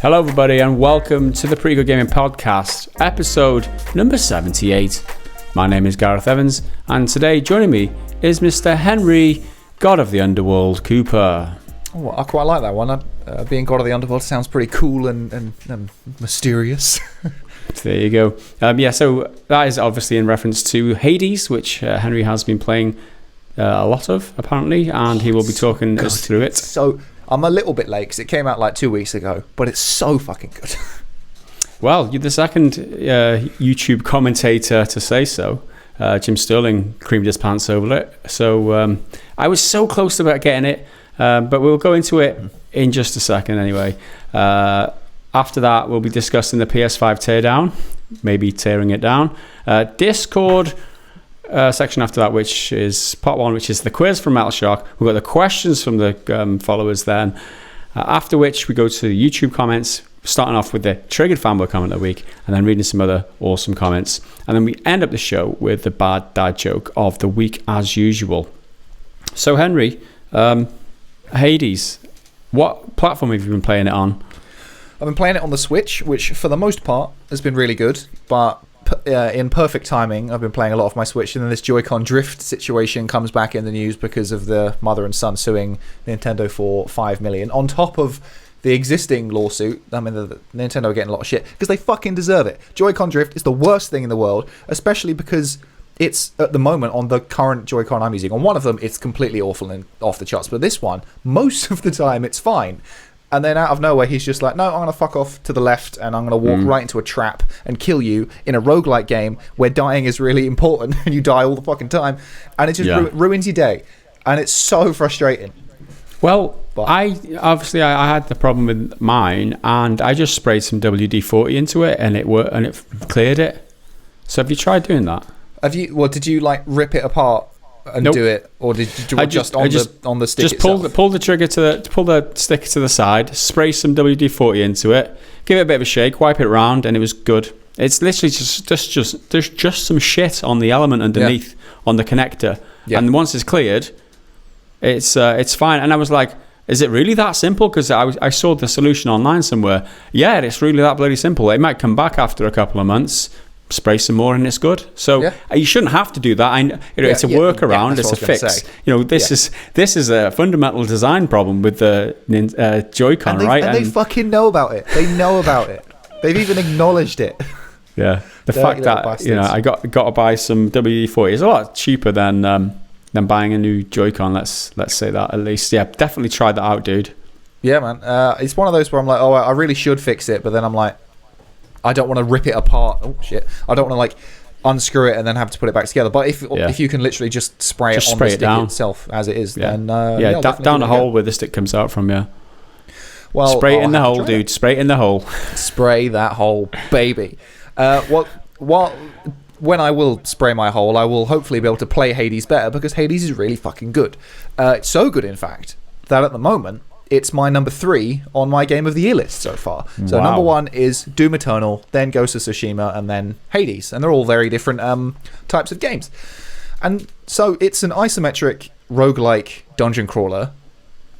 Hello everybody and welcome to the Pretty Good Gaming Podcast, episode number 78. My name is Gareth Evans and today joining me is Mr. Henry, God of the Underworld, Cooper. Oh, I quite like that one. Being God of the Underworld sounds pretty cool and mysterious. There you go. So that is obviously in reference to Hades, which Henry has been playing a lot of, apparently, and he will be talking us through it. So I'm a little bit late because it came out like 2 weeks ago, but it's so fucking good. Well, you're the second YouTube commentator to say so. Jim Sterling creamed his pants over it. So I was so close to getting it, but we'll go into it in just a second anyway. After that, we'll be discussing the PS5 teardown, maybe tearing it down. Discord section after that, which is part one, which is the quiz from Metal Shark. We've got the questions from the followers then. After which, we go to the YouTube comments, starting off with the triggered fanboy comment of the week, and then reading some other awesome comments. And then we end up the show with the bad dad joke of the week as usual. So, Henry, Hades, what platform have you been playing it on? I've been playing it on the Switch, which for the most part has been really good, but in perfect timing, I've been playing a lot of my Switch, and then this Joy-Con drift situation comes back in the news because of the mother and son suing Nintendo for $5 million, on top of the existing lawsuit. I mean, the Nintendo are getting a lot of shit because they fucking deserve it. Joy-Con drift is the worst thing in the world, especially because it's, at the moment, on the current Joy-Con I'm using. On one of them, it's completely awful and off the charts, but this one, most of the time, it's fine. And then out of nowhere, he's just like, no, I'm going to fuck off to the left and I'm going to walk right into a trap and kill you in a roguelike game where dying is really important and you die all the fucking time. And it just ruins your day. And it's so frustrating. Well, I had the problem with mine and I just sprayed some WD-40 into it and it worked and it cleared it. So have you tried doing that? Did you like rip it apart and do it, or did you just on the stick just itself? pull the trigger pull the stick to the side, spray some WD-40 into it, give it a bit of a shake, wipe it around, and it was good. It's literally just there's just some shit on the element underneath on the connector, and once it's cleared, it's fine. And I was like, is it really that simple? Because I saw the solution online somewhere. Yeah, it's really that bloody simple. It might come back after a couple of months. Spray some more and it's good. So you shouldn't have to do that. It's a workaround. It's a fix. This is a fundamental design problem with the Joy-Con, right? And they fucking know about it. They know about it. They've even acknowledged it. Yeah, the fact that bastards. I got to buy some WD-40 is a lot cheaper than buying a new Joy-Con. Let's say that at least. Yeah, definitely try that out, dude. Yeah, man. It's one of those where I'm like, I really should fix it, but then I'm like, I don't want to rip it apart. Oh shit! I don't want to like unscrew it and then have to put it back together. But if you can literally just spray it on the stick itself as it is, then down the hole where the stick comes out from. Yeah. Well, spray it in the hole, dude. Spray it in the hole. Spray that hole, baby. When I will spray my hole, I will hopefully be able to play Hades better because Hades is really fucking good. It's so good, in fact, that at the moment, it's my number 3 on my Game of the Year list so far. So number 1 is Doom Eternal, then Ghost of Tsushima, and then Hades. And they're all very different types of games. And so it's an isometric roguelike dungeon crawler.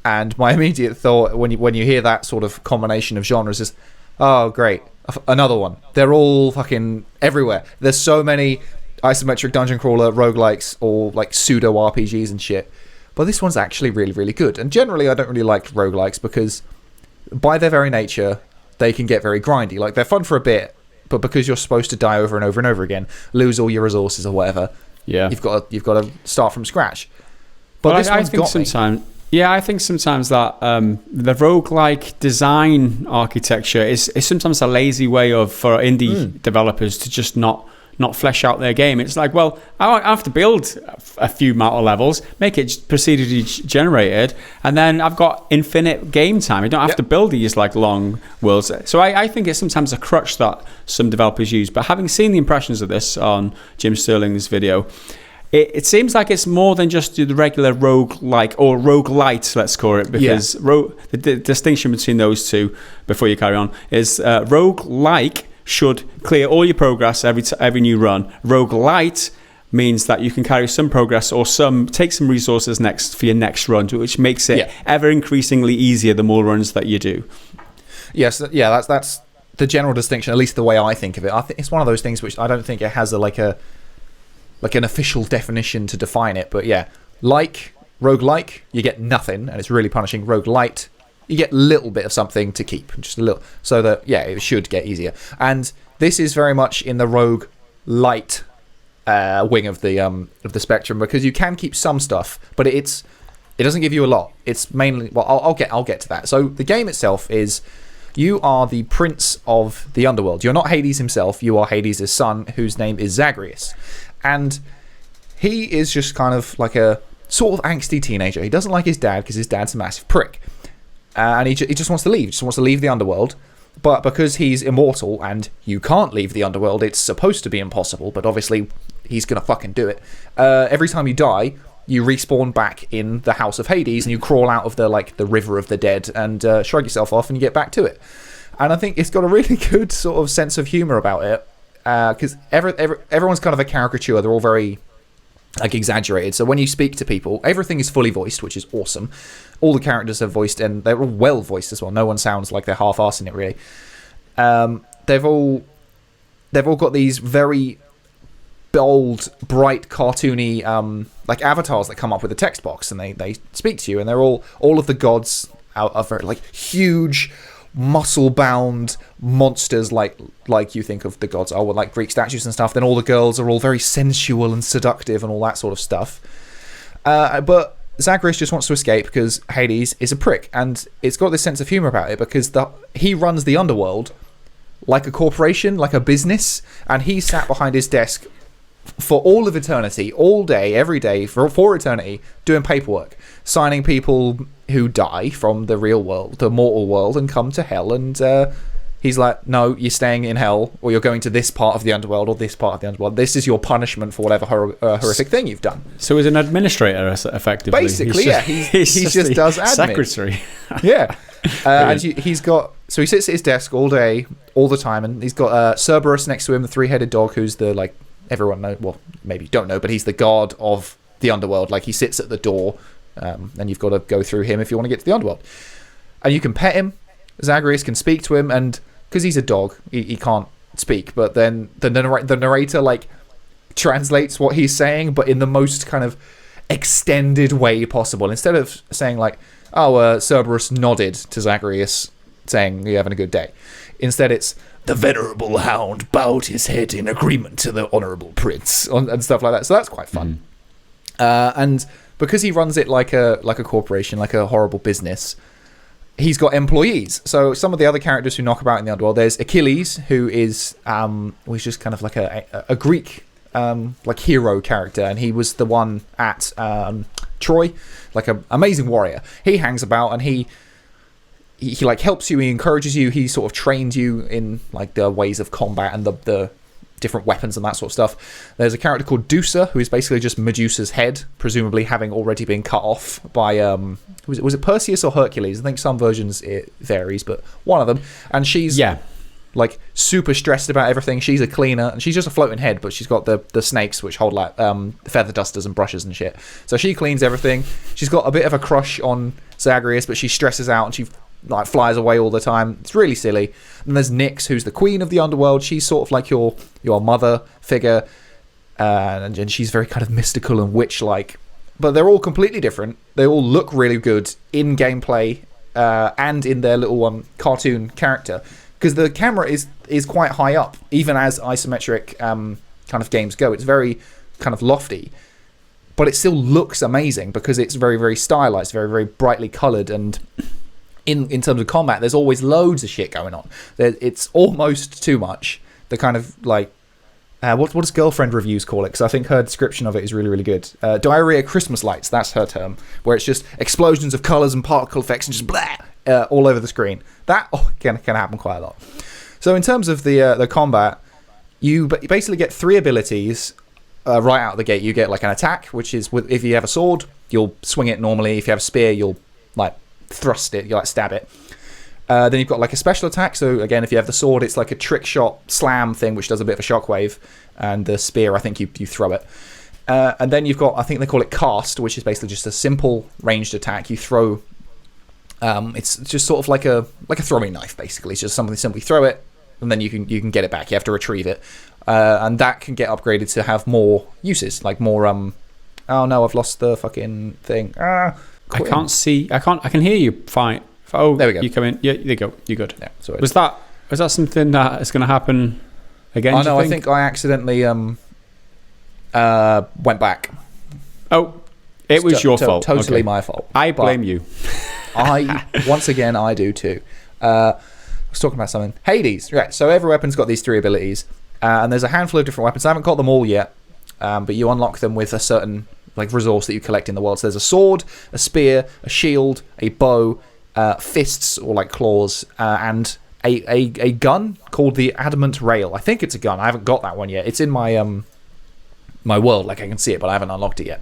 And my immediate thought when you hear that sort of combination of genres is, oh, great, another one. They're all fucking everywhere. There's so many isometric dungeon crawler roguelikes or like pseudo RPGs and shit. But this one's actually really, really good. And generally, I don't really like roguelikes because by their very nature, they can get very grindy. Like, they're fun for a bit, but because you're supposed to die over and over and over again, lose all your resources or whatever, you've got to start from scratch. But this one's got me. Yeah, I think sometimes that the roguelike design architecture is sometimes a lazy way for indie developers to just not flesh out their game. It's like, well, I have to build a few mountain levels, make it procedurally generated, and then I've got infinite game time. I don't have to build these like long worlds. So I think it's sometimes a crutch that some developers use. But having seen the impressions of this on Jim Sterling's video, it seems like it's more than just the regular roguelike or roguelite, let's call it, because the distinction between those two, before you carry on, is roguelike should clear all your progress every new run. Roguelite means that you can carry some progress or take some resources next for your next run, which makes it ever increasingly easier the more runs that you do. Yes, yeah, that's the general distinction, at least the way I think of it. I think it's one of those things which I don't think it has an official definition to define it. But yeah, roguelike, you get nothing, and it's really punishing. Roguelite, you get a little bit of something to keep, just a little, so that it should get easier. And this is very much in the roguelite wing of the spectrum, because you can keep some stuff, but it doesn't give you a lot. It's mainly, well, I'll get to that. So the game itself is, you are the prince of the underworld. You're not Hades himself. You are Hades' son, whose name is Zagreus, and he is just kind of like a sort of angsty teenager. He doesn't like his dad because his dad's a massive prick, and he just wants to leave. He just wants to leave the underworld. But because he's immortal and you can't leave the underworld, it's supposed to be impossible, but obviously he's going to fucking do it. Every time you die, you respawn back in the House of Hades, and you crawl out of the river of the dead and shrug yourself off, and you get back to it. And I think it's got a really good sort of sense of humour about it, because everyone's kind of a caricature. They're all very exaggerated. So when you speak to people, everything is fully voiced, which is awesome. All the characters are voiced, and they're all well voiced as well. No one sounds like they're half-arsing it, really. They've all got these very bold, bright, cartoony avatars that come up with a text box, and they speak to you, and they're all of the gods are very huge, muscle-bound monsters like you think of the gods are, with like Greek statues and stuff. Then all the girls are all very sensual and seductive and all that sort of stuff. But Zagreus just wants to escape because Hades is a prick, and it's got this sense of humor about it because he runs the underworld like a corporation, like a business, and he sat behind his desk for all of eternity, all day, every day, for eternity, doing paperwork, signing people who die from the real world, the mortal world, and come to hell. And he's like, no, you're staying in hell, or you're going to this part of the underworld, or this part of the underworld. This is your punishment for whatever horrific thing you've done. So he's an administrator, effectively. Basically, he just does admin. Secretary. Yeah. And he sits at his desk all day, all the time, and he's got Cerberus next to him, the three-headed dog, who's the, everyone knows, well, maybe you don't know, but he's the guard of the underworld. He sits at the door, and you've got to go through him if you want to get to the underworld. And you can pet him. Zagreus can speak to him, and because he's a dog, he can't speak, but then the narrator translates what he's saying, but in the most kind of extended way possible. Instead of saying Cerberus nodded to Zagreus, saying, "You're having a good day." Instead, it's, "The venerable hound bowed his head in agreement to the honourable prince," and stuff like that. So that's quite fun. And because he runs it like a corporation, like a horrible business, he's got employees. So some of the other characters who knock about in the underworld, there's Achilles, who is was just kind of like a Greek hero character, and he was the one at Troy, like an amazing warrior. He hangs about, and he helps you, he encourages you, he sort of trains you in the ways of combat and the different weapons and that sort of stuff. There's a character called Dusa, who is basically just Medusa's head, presumably having already been cut off by was it Perseus or Hercules? I think some versions it varies, but one of them. And she's super stressed about everything. She's a cleaner, and she's just a floating head, but she's got the snakes which hold feather dusters and brushes and shit. So she cleans everything. She's got a bit of a crush on Zagreus, but she stresses out and she flies away all the time. It's really silly. And there's Nyx, who's the queen of the underworld. She's sort of like your mother figure, and she's very kind of mystical and witch-like. But they're all completely different. They all look really good in gameplay and in their little cartoon character, because the camera is quite high up, even as isometric kind of games go. It's very kind of lofty, but it still looks amazing because it's very, very stylized, very, very brightly coloured, and in terms of combat, there's always loads of shit going on. It's almost too much. The kind of what does Girlfriend reviews call it? Because I think her description of it is really, really good. Diarrhea Christmas lights, that's her term, where it's just explosions of colours and particle effects and just blah all over the screen. That can happen quite a lot. So in terms of the combat, you basically get 3 abilities right out of the gate. You get an attack, which is if you have a sword, you'll swing it normally. If you have a spear, you'll thrust it, you stab it. Then you've got a special attack. So again, if you have the sword, it's like a trick shot slam thing, which does a bit of a shockwave. And the spear, I think you throw it. And then you've got, I think they call it cast, which is basically just a simple ranged attack. You throw It's just sort of like a throwing knife, basically. It's just something simply throw it, and then you can get it back. You have to retrieve it, and that can get upgraded to have more uses, like more. Oh no, I've lost the fucking thing. I can't see. I can hear you fine. Oh, there we go. You come in. Yeah, there you go. You're good. Yeah, sorry. Was that something that is going to happen again? Oh no, I think I accidentally went back. Oh, it was your fault. Totally my fault. I blame you. Once again, I do too. I was talking about something. Hades, right? So every weapon's got these 3 abilities, and there's a handful of different weapons. I haven't got them all yet, but you unlock them with a certain resource that you collect in the world. So there's a sword, a spear, a shield, a bow, fists or claws, and a gun called the Adamant Rail. I think it's a gun. I haven't got that one yet. It's in my my world, I can see it, but I haven't unlocked it yet.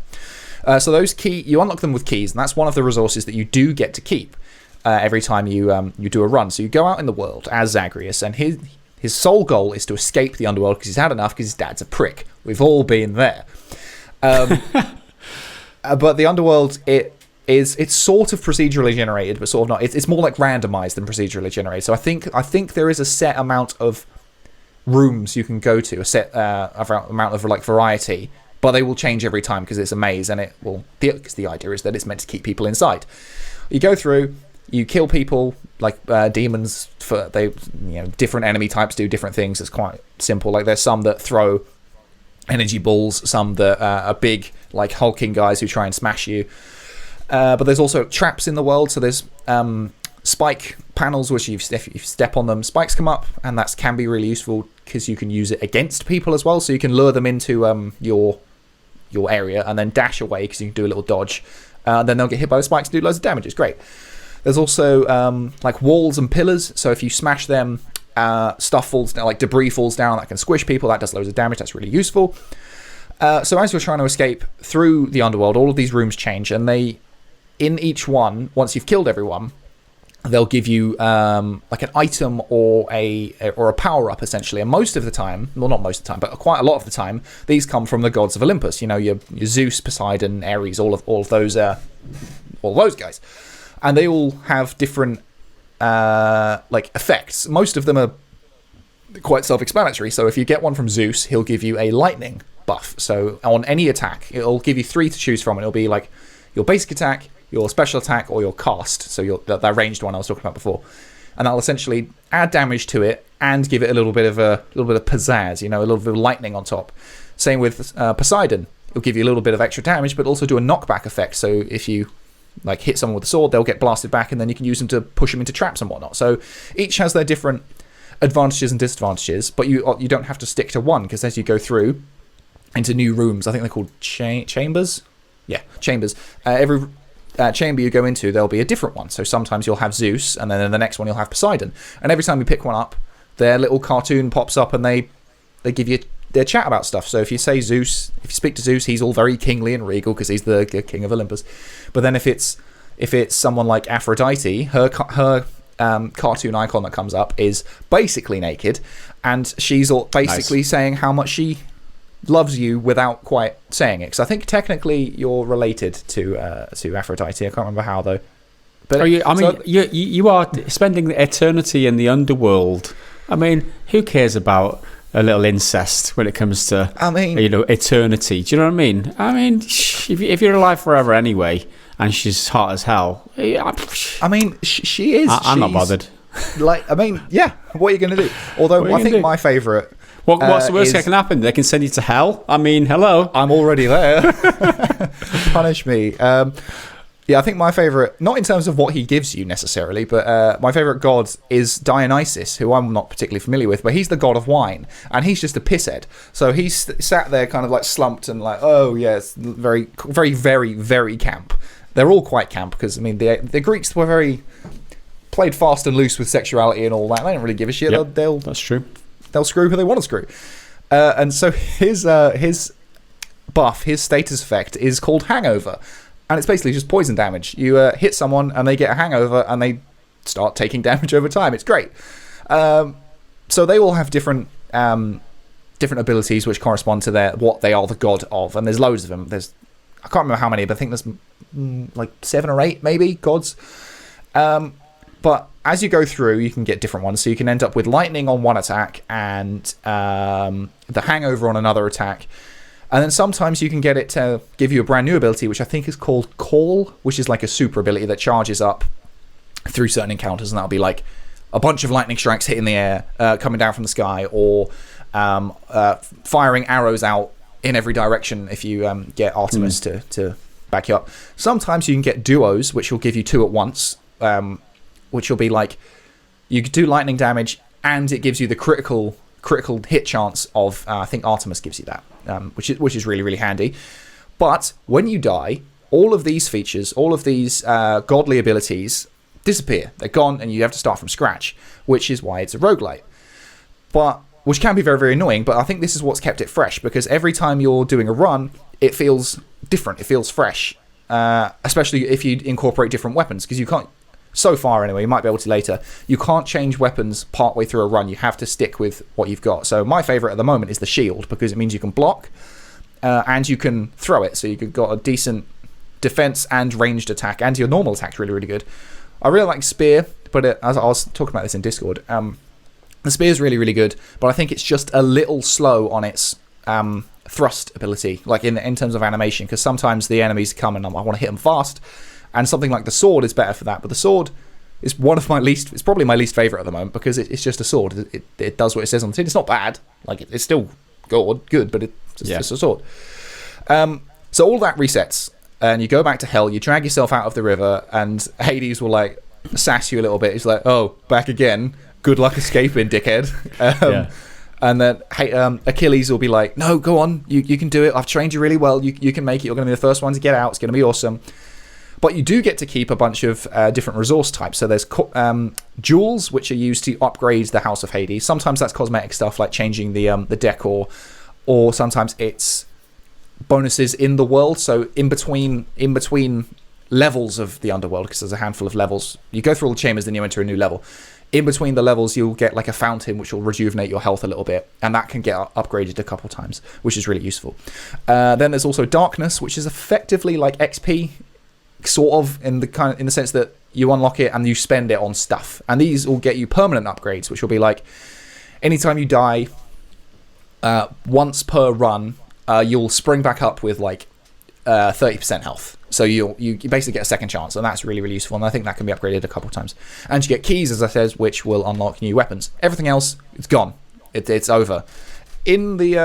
So those you unlock them with keys, and that's one of the resources that you do get to keep every time you do a run. So you go out in the world as Zagreus, and his sole goal is to escape the underworld because he's had enough because his dad's a prick. We've all been there. But the underworld, it's sort of procedurally generated, but sort of not. It's more like randomized than procedurally generated. So I think there is a set amount of rooms you can go to, a set amount of variety. But they will change every time because it's a maze, and it will. Because the idea is that it's meant to keep people inside. You go through, you kill people like demons. Different enemy types do different things. It's quite simple. There's some that throw energy balls, some that are big, hulking guys who try and smash you. But there's also traps in the world. So there's spike panels, which if you step on them, spikes come up, and that can be really useful because you can use it against people as well. So you can lure them into your area and then dash away because you can do a little dodge. Then they'll get hit by the spikes and do loads of damage. It's great. There's also walls and pillars. So if you smash them, stuff falls down, debris falls down that can squish people. That does loads of damage. That's really useful. So as you're trying to escape through the underworld, all of these rooms change, and in each one, once you've killed everyone, they'll give you an item or a power-up, essentially. And most of the time, well, not most of the time, but quite a lot of the time, these come from the gods of Olympus. Your Zeus, Poseidon, Ares, all of those guys. And they all have different effects. Most of them are quite self-explanatory. So if you get one from Zeus, he'll give you a lightning buff. So on any attack, it'll give you 3 to choose from. It'll be your basic attack, your special attack, or your cast, so that ranged one I was talking about before, and that'll essentially add damage to it and give it a little bit of pizzazz, a little bit of lightning on top. Same with Poseidon; it'll give you a little bit of extra damage, but also do a knockback effect. So if you hit someone with a sword, they'll get blasted back, and then you can use them to push them into traps and whatnot. So each has their different advantages and disadvantages, but you don't have to stick to one, because as you go through into new rooms, I think they're called chambers. Yeah, chambers. Every chamber you go into, there'll be a different one. So sometimes you'll have Zeus, and then in the next one you'll have Poseidon. And every time you pick one up, their little cartoon pops up, and they give you their chat about stuff. So if you say Zeus, if you speak to Zeus, he's all very kingly and regal because he's the king of Olympus. But then if it's someone like Aphrodite, her cartoon icon that comes up is basically naked, and she's basically saying how much she loves you without quite saying it. Because I think technically you're related to Aphrodite. I can't remember how though. But you are spending the eternity in the underworld. I mean, who cares about a little incest when it comes to eternity? Do you know what I mean? I mean, if you're alive forever anyway, and she's hot as hell. I mean, she is. I'm not bothered. What are you going to do? Although I think my favourite. What's the worst that can happen? They can send you to hell. I mean, hello. I'm already there. Punish me. I think my favourite, not in terms of what he gives you necessarily, but my favourite god is Dionysus, who I'm not particularly familiar with, but he's the god of wine, and he's just a pisshead. So he's sat there kind of slumped and oh yes, very, very, very, very camp. They're all quite camp because, I mean, the Greeks were very played fast and loose with sexuality and all that. They don't really give a shit. Yep, that's true. They'll screw who they want to screw. And so his buff, his status effect is called Hangover. And it's basically just poison damage. You hit someone and they get a hangover and they start taking damage over time. It's great. So they all have different abilities which correspond to what they are the god of. And there's loads of them. I can't remember how many, but I think there's 7 or 8 maybe gods. But as you go through, you can get different ones. So you can end up with lightning on one attack and the hangover on another attack. And then sometimes you can get it to give you a brand new ability, which I think is called Call, which is like a super ability that charges up through certain encounters. And that'll be like a bunch of lightning strikes hitting the air, coming down from the sky, or firing arrows out in every direction if you get Artemis to back you up. Sometimes you can get duos, which will give you 2 at once, which will be like you do lightning damage and it gives you the critical hit chance of I think Artemis gives you that, which is really, really handy. But when you die, all of these features, all of these godly abilities disappear. They're gone and you have to start from scratch, which is why it's a roguelite. Which can be very, very annoying, but I think this is what's kept it fresh, because every time you're doing a run, it feels different, it feels fresh, especially if you incorporate different weapons, because you can't, so far anyway, you might be able to later, you can't change weapons partway through a run, you have to stick with what you've got. So my favourite at the moment is the shield, because it means you can block, and you can throw it, so you've got a decent defense and ranged attack, and your normal attack's really, really good. I really like Spear, but as I was talking about this in Discord, the Spear is really, really good, but I think it's just a little slow on its thrust ability, like in terms of animation, because sometimes the enemies come and I want to hit them fast, and something like the sword is better for that. But the sword is it's probably my least favourite at the moment, because it's just a sword. It does what it says on the tin. It's not bad, like it's still good, but it's just a sword. So all that resets, and you go back to hell, you drag yourself out of the river, and Hades will like sass you a little bit. He's like, oh, back again, good luck escaping, dickhead. And then Achilles will be like, no, go on, you can do it, I've trained you really well, you can make it, you're going to be the first one to get out, it's going to be awesome. But you do get to keep a bunch of different resource types. So there's jewels, which are used to upgrade the House of Hades. Sometimes that's cosmetic stuff like changing the decor, or sometimes it's bonuses in the world. So in between levels of the underworld, because there's a handful of levels, you go through all the chambers, then you enter a new level. In between the levels, you'll get like a fountain which will rejuvenate your health a little bit, and that can get upgraded a couple times, which is really useful. Then there's also darkness, which is effectively like XP, sort of, in the sense that you unlock it and you spend it on stuff. And these will get you permanent upgrades, which will be like anytime you die once per run, you'll spring back up with like 30% health. So you basically get a second chance, and that's really, really useful, and I think that can be upgraded a couple of times. And you get keys, as I said, which will unlock new weapons. Everything else, it's gone. It's over. In the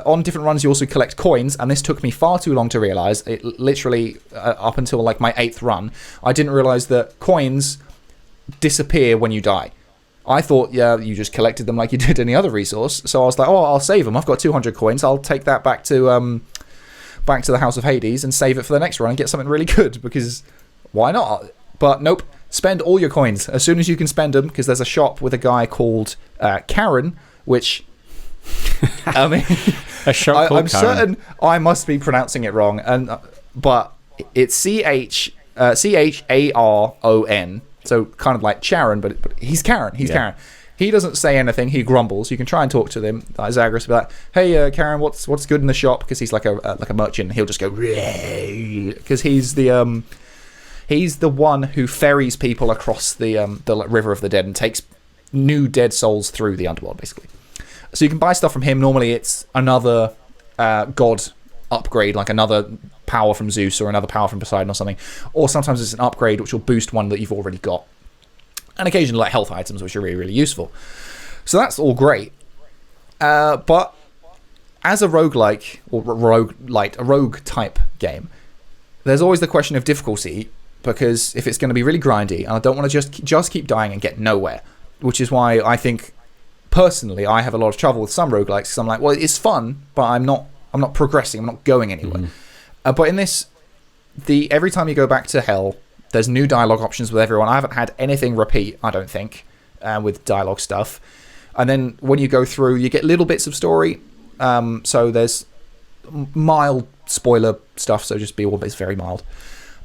on different runs, you also collect coins, and this took me far too long to realise. It literally, up until like my 8th run, I didn't realise that coins disappear when you die. I thought, you just collected them like you did any other resource. So I was like, oh, I'll save them. I've got 200 coins. I'll take that back to the House of Hades and save it for the next run and get something really good, because why not? But nope, spend all your coins as soon as you can spend them, because there's a shop with a guy called Karen, which I mean, a shop called I'm Karen. certain I must be pronouncing it wrong, but it's Charon, so kind of like Charon, but he's Karen. Karen. He doesn't say anything. He grumbles. You can try and talk to him. Zagreus will be like, "Hey, Karen, what's good in the shop?" Because he's like a merchant. He'll just go, because he's the one who ferries people across the river of the dead and takes new dead souls through the underworld, basically. So you can buy stuff from him. Normally, it's another god upgrade, like another power from Zeus or another power from Poseidon or something. Or sometimes it's an upgrade which will boost one that you've already got. And occasionally like health items, which are really, really useful. So that's all great. But as a roguelike, or a rogue type game, there's always the question of difficulty, because if it's going to be really grindy, and I don't want to just keep dying and get nowhere, which is why I think, personally, I have a lot of trouble with some roguelikes, because I'm like, well, it's fun, but I'm not progressing, I'm not going anywhere. But in this, every time you go back to hell, there's new dialogue options with everyone. I haven't had anything repeat, I don't think, with dialogue stuff. And then when you go through, you get little bits of story. So there's mild spoiler stuff, so just be all, it's very mild.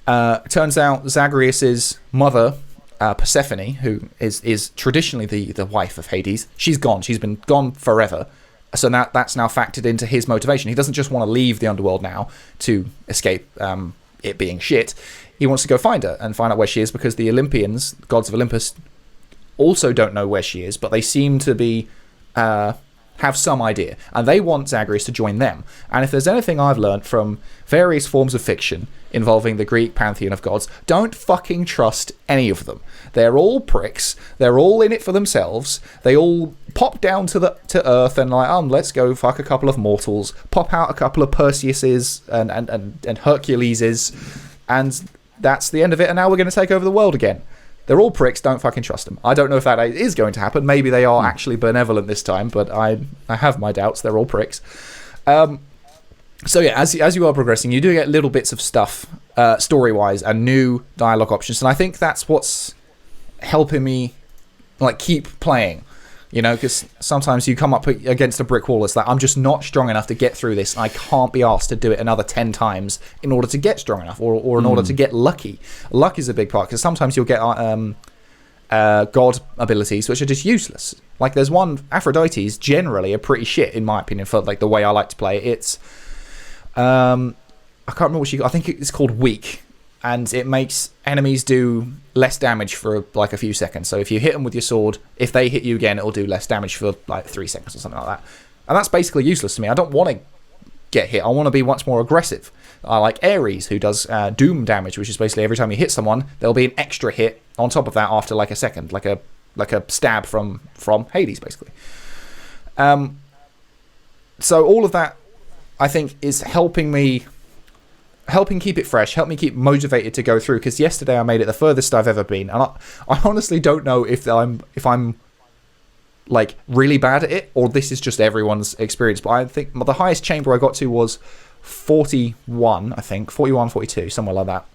Turns out Zagreus' mother, Persephone, who is traditionally the wife of Hades, she's gone. She's been gone forever. So that's now factored into his motivation. He doesn't just want to leave the underworld now to escape it being shit, he wants to go find her and find out where she is, because the Olympians, gods of Olympus, also don't know where she is, but they seem to be have some idea, and they want Zagreus to join them. And if there's anything I've learned from various forms of fiction involving the Greek pantheon of gods, don't fucking trust any of them. They're all pricks. They're all in it for themselves. They all pop down to Earth and like, let's go fuck a couple of mortals, pop out a couple of Perseuses and Herculeses, and that's the end of it. And now we're going to take over the world again. They're all pricks. Don't fucking trust them. I don't know if that is going to happen. Maybe they are actually benevolent this time, but I have my doubts. They're all pricks. So yeah, as you are progressing, you do get little bits of stuff, story-wise, and new dialogue options, and I think that's what's helping me like keep playing. You know, because sometimes you come up against a brick wall. It's like, I'm just not strong enough to get through this. I can't be asked to do it another 10 times in order to get strong enough, or in order to get lucky. Luck is a big part, because sometimes you'll get god abilities which are just useless. Like there's one, Aphrodite's generally a pretty shit, in my opinion, for like the way I like to play it. It's, I can't remember what she got. I think it's called Weak. And it makes enemies do less damage for like a few seconds. So if you hit them with your sword, if they hit you again, it'll do less damage for like 3 seconds or something like that. And that's basically useless to me. I don't want to get hit. I want to be much more aggressive. I like Ares, who does doom damage, which is basically every time you hit someone, there'll be an extra hit on top of that after like a second, like a stab from Hades, basically. So all of that, I think, is helping keep it fresh, help me keep motivated to go through, because yesterday I made it the furthest I've ever been, and I honestly don't know if I'm like really bad at it, or this is just everyone's experience, but I think the highest chamber I got to was 41, I think, 41, 42, somewhere like that.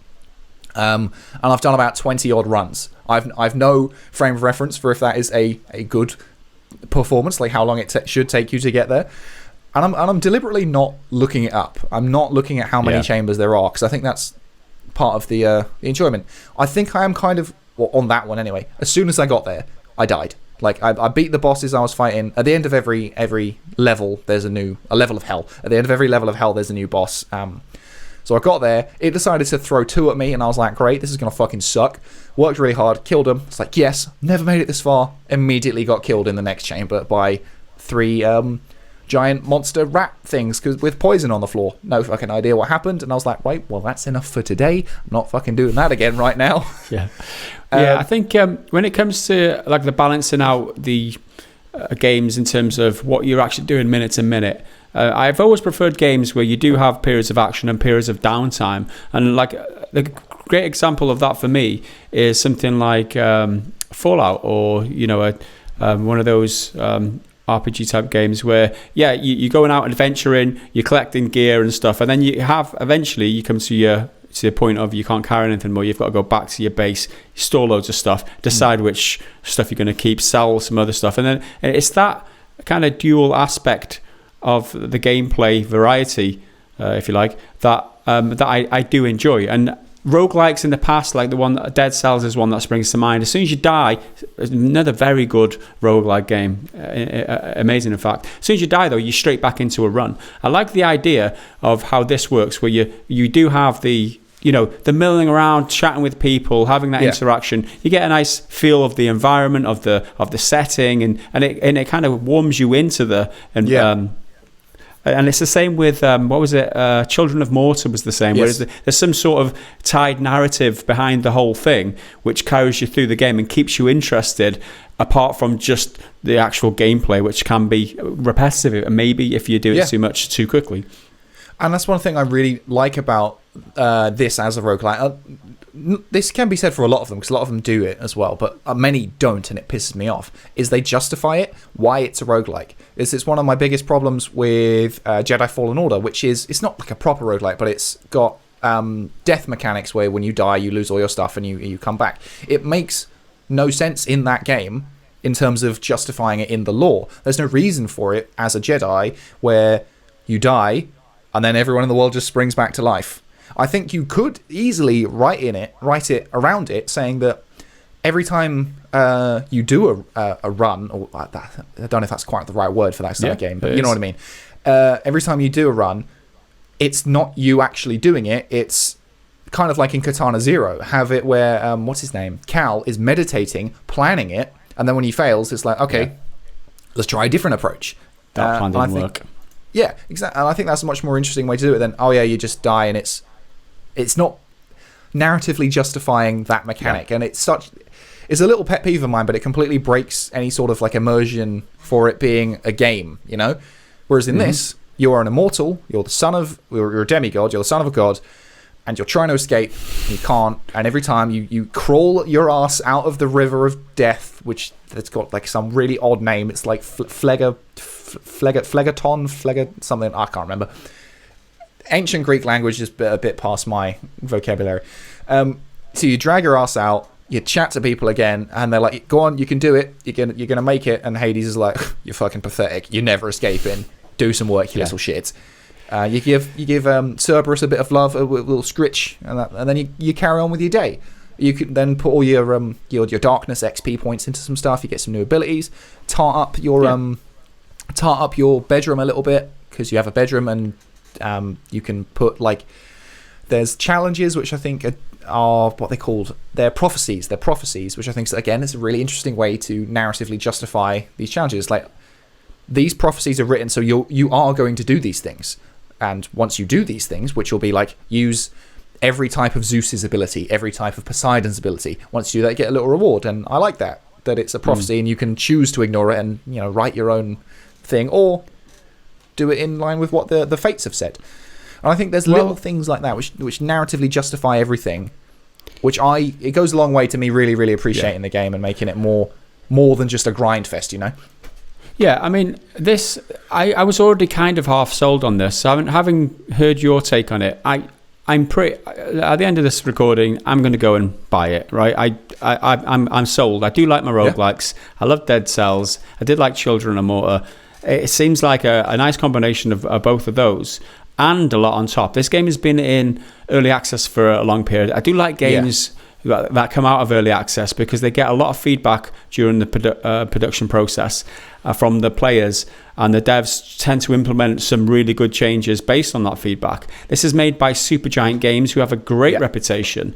And I've done about 20 odd runs. I've no frame of reference for if that is a good performance, like how long it should take you to get there. And I'm deliberately not looking it up. I'm not looking at how many chambers there are, because I think that's part of the enjoyment. I think I am kind of, well, on that one anyway, as soon as I got there, I died. Like, I beat the bosses I was fighting. At the end of every level, there's a level of hell. At the end of every level of hell, there's a new boss. So I got there, it decided to throw 2 at me, and I was like, great, this is going to fucking suck. Worked really hard, killed him. It's like, yes, never made it this far. Immediately got killed in the next chamber by 3... giant monster rat things with poison on the floor. No fucking idea what happened, and I was like, wait, well, that's enough for today. I'm not fucking doing that again right now. Yeah, I think when it comes to like the balancing out the games in terms of what you're actually doing minute to minute, I've always preferred games where you do have periods of action and periods of downtime, and like the great example of that for me is something like Fallout, or one of those RPG type games where you're going out adventuring, you're collecting gear and stuff, and then you come to the point of you can't carry anything more. You've got to go back to your base, store loads of stuff, decide which stuff you're going to keep, sell some other stuff, and then it's that kind of dual aspect of the gameplay variety, if you like, that I do enjoy. And roguelikes in the past, like the one Dead Cells is one that springs to mind. As soon as you die, another very good roguelike game, amazing in fact. As soon as you die though, you're straight back into a run. I like the idea of how this works, where you do have the milling around, chatting with people, having that interaction. You get a nice feel of the environment, of the setting, and it kind of warms you into the and it's the same with Children of Morta was the same. Yes. Whereas there's some sort of tied narrative behind the whole thing, which carries you through the game and keeps you interested, apart from just the actual gameplay, which can be repetitive, maybe if you do it too much too quickly. And that's one thing I really like about this as a roguelike. This can be said for a lot of them, because a lot of them do it as well, but many don't, and it pisses me off, is they justify it, why it's a roguelike. It's one of my biggest problems with Jedi Fallen Order, which is, it's not like a proper roguelike, but it's got death mechanics where when you die, you lose all your stuff and you come back. It makes no sense in that game in terms of justifying it in the lore. There's no reason for it as a Jedi where you die and then everyone in the world just springs back to life. I think you could easily write it around it, saying that every time you do a run, or I don't know if that's quite the right word for that style of game, but you know what I mean. Every time you do a run, it's not you actually doing it. It's kind of like in Katana Zero, have it where, what's his name? Cal is meditating, planning it, and then when he fails, it's like, okay, let's try a different approach. That plan didn't work. Yeah, exactly. And I think that's a much more interesting way to do it than, oh yeah, you just die, and it's not narratively justifying that mechanic. And it's a little pet peeve of mine, but it completely breaks any sort of like immersion for it being a game, you know? Whereas in this, you are an immortal, you're a demigod, you're the son of a god, and you're trying to escape, and you can't, and every time you crawl your ass out of the river of death, which it's got like some really odd name. It's like Phlegaton, something, I can't remember. Ancient Greek language is a bit past my vocabulary. So you drag your ass out, you chat to people again, and they're like, go on, you can do it, you're gonna make it, and Hades is like, you're fucking pathetic, you're never escaping, do some work, you little shits. You give Cerberus a bit of love, a little scritch, and then you carry on with your day. You can then put all your darkness XP points into some stuff. You get some new abilities. Tart up your bedroom a little bit, because you have a bedroom, and you can put like, there's challenges which I think are what they called. They're prophecies. They're prophecies, which I think again is a really interesting way to narratively justify these challenges. Like, these prophecies are written so you are going to do these things. And once you do these things, which will be like, use every type of Zeus's ability, every type of Poseidon's ability. Once you do that, you get a little reward. And I like that it's a prophecy and you can choose to ignore it and, you know, write your own thing or do it in line with what the fates have said. And I think there's little things like that which narratively justify everything, which it goes a long way to me really, really appreciating the game and making it more than just a grind fest, you know? Yeah, I mean, I was already kind of half sold on this. So having heard your take on it, I'm pretty. At the end of this recording, I'm going to go and buy it. Right? I'm sold. I do like my roguelikes. I love Dead Cells. I did like Children of Mortar. It seems like a nice combination of both of those, and a lot on top. This game has been in early access for a long period. I do like games that come out of early access because they get a lot of feedback during the production process from the players, and the devs tend to implement some really good changes based on that feedback. This is made by Supergiant Games, who have a great reputation.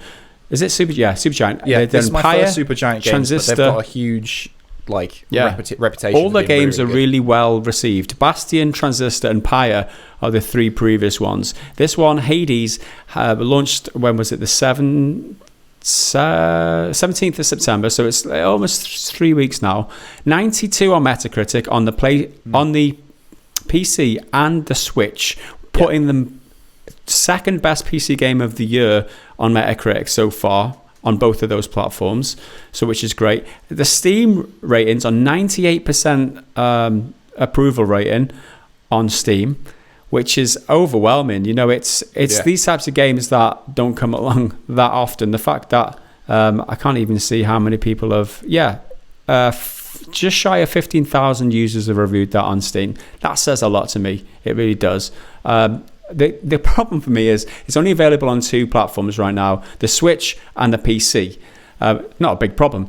Is it Supergiant? Yeah, this is my first Supergiant game, but they've got a huge reputation. All their games are really well received. Bastion, Transistor, and Pyre are the three previous ones. This one, Hades, launched, when was it? The 17th of September, so it's almost 3 weeks now. 92 on Metacritic on the PC and the Switch, putting them second best PC game of the year on Metacritic so far on both of those platforms, so which is great. The Steam ratings are 98% approval rating on Steam, which is overwhelming. You know, it's these types of games that don't come along that often. The fact that I can't even see how many people have, just shy of 15,000 users have reviewed that on Steam. That says a lot to me. It really does. The problem for me is it's only available on two platforms right now, the Switch and the PC. Not a big problem.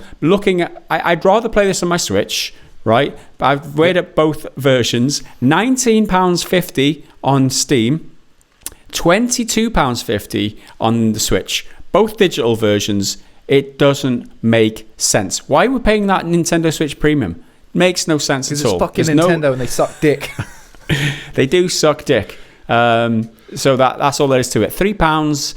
I'd rather play this on my Switch, right? But I've weighed up both versions. £19.50 on Steam, £22.50 on the Switch. Both digital versions. It doesn't make sense. Why are we paying that Nintendo Switch Premium? Makes no sense at all. It's fucking Nintendo and they suck dick. They do suck dick. So that's all there is to it. £3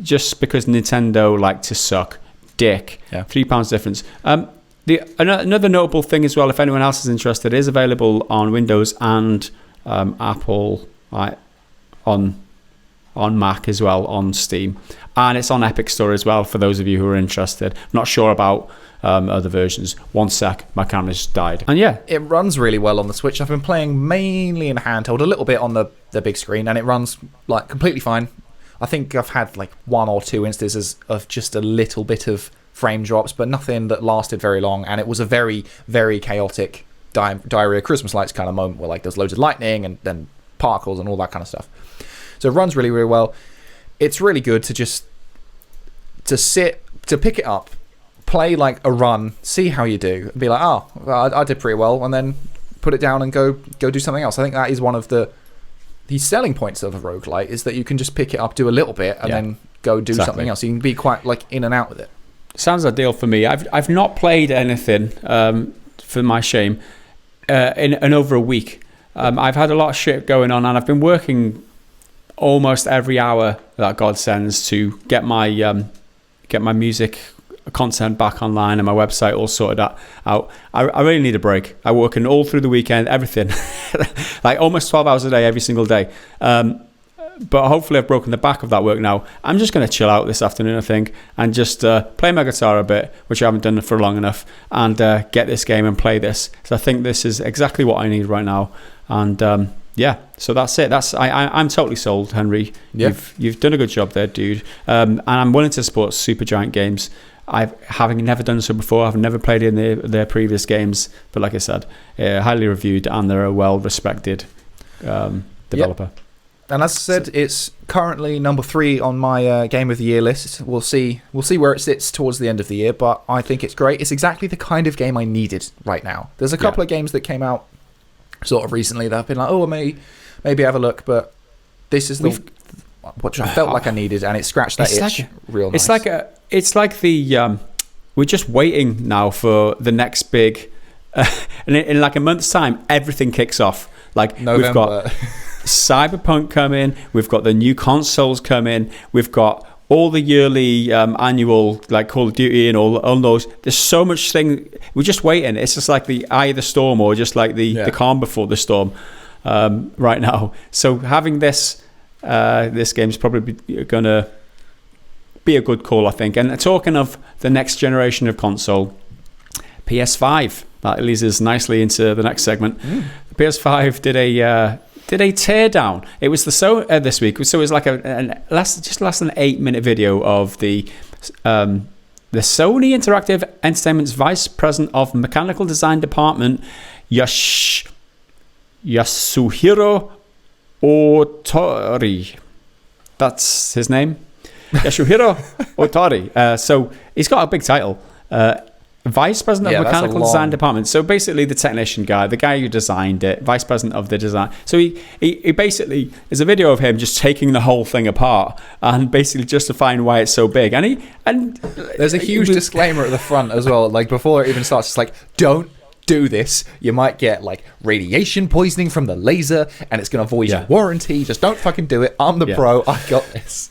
just because Nintendo like to suck dick. £3 difference. Another notable thing as well, if anyone else is interested, is available on Windows and Apple, on Mac as well, on Steam, and it's on Epic Store as well for those of you who are interested. I'm not sure about other versions. One sec, my camera just died. And it runs really well on the Switch. I've been playing mainly in handheld, a little bit on the big screen, and it runs like completely fine. I think I've had like one or two instances of just a little bit of frame drops, but nothing that lasted very long, and it was a very, very chaotic Diarrhea Christmas Lights kind of moment where like there's loads of lightning and then particles and all that kind of stuff. So it runs really, really well. It's really good to just to pick it up, play like a run, see how you do, and be like, I did pretty well, and then put it down and go do something else. I think that is one of the the selling points of a roguelite is that you can just pick it up, do a little bit, and then go do something else. You can be quite like in and out with it. Sounds ideal for me. I've not played anything, for my shame, in over a week. I've had a lot of shit going on, and I've been working almost every hour that God sends to get my music content back online and my website all sorted out. I really need a break. I work all through the weekend, everything, like almost 12 hours a day, every single day. But hopefully I've broken the back of that work now. I'm just going to chill out this afternoon, I think, and just play my guitar a bit, which I haven't done for long enough, and get this game and play this. So I think this is exactly what I need right now. And so that's it. I'm totally sold, Henry. Yeah. You've done a good job there, dude. And I'm willing to support Supergiant Games. Having never done so before, I've never played in their previous games, but like I said, highly reviewed, and they're a well-respected developer. Yep. And as I said, it's currently number 3 on my Game of the Year list. We'll see where it sits towards the end of the year, but I think it's great. It's exactly the kind of game I needed right now. There's a couple of games that came out sort of recently that I've been like, oh, maybe have a look, but this is what I felt like I needed, and it scratched that itch real nice. It's like we're just waiting now for the next big, and in like a month's time, everything kicks off. Like November. We've got Cyberpunk coming, we've got the new consoles coming, we've got all the yearly annual like Call of Duty and all those. There's so much thing. We're just waiting. It's just like the eye of the storm, or just like the calm before the storm right now. So having this game is probably going to be a good call, I think. And talking of the next generation of console, PS5. That leads us nicely into the next segment. The PS5 did a teardown. It was this week, so it was like just less than 8-minute video of the Sony Interactive Entertainment's Vice President of Mechanical Design Department, Yasuhiro Otori. That's his name, Yasuhiro Otori. So he's got a big title. Vice President of Mechanical Design Department. So basically the technician guy, the guy who designed it, Vice President of the design. So he basically, there's a video of him just taking the whole thing apart and basically justifying why it's so big. And there's a huge disclaimer at the front as well. Like before it even starts, it's like, don't do this. You might get like radiation poisoning from the laser and it's going to void your warranty. Just don't fucking do it. I'm the pro. I got this.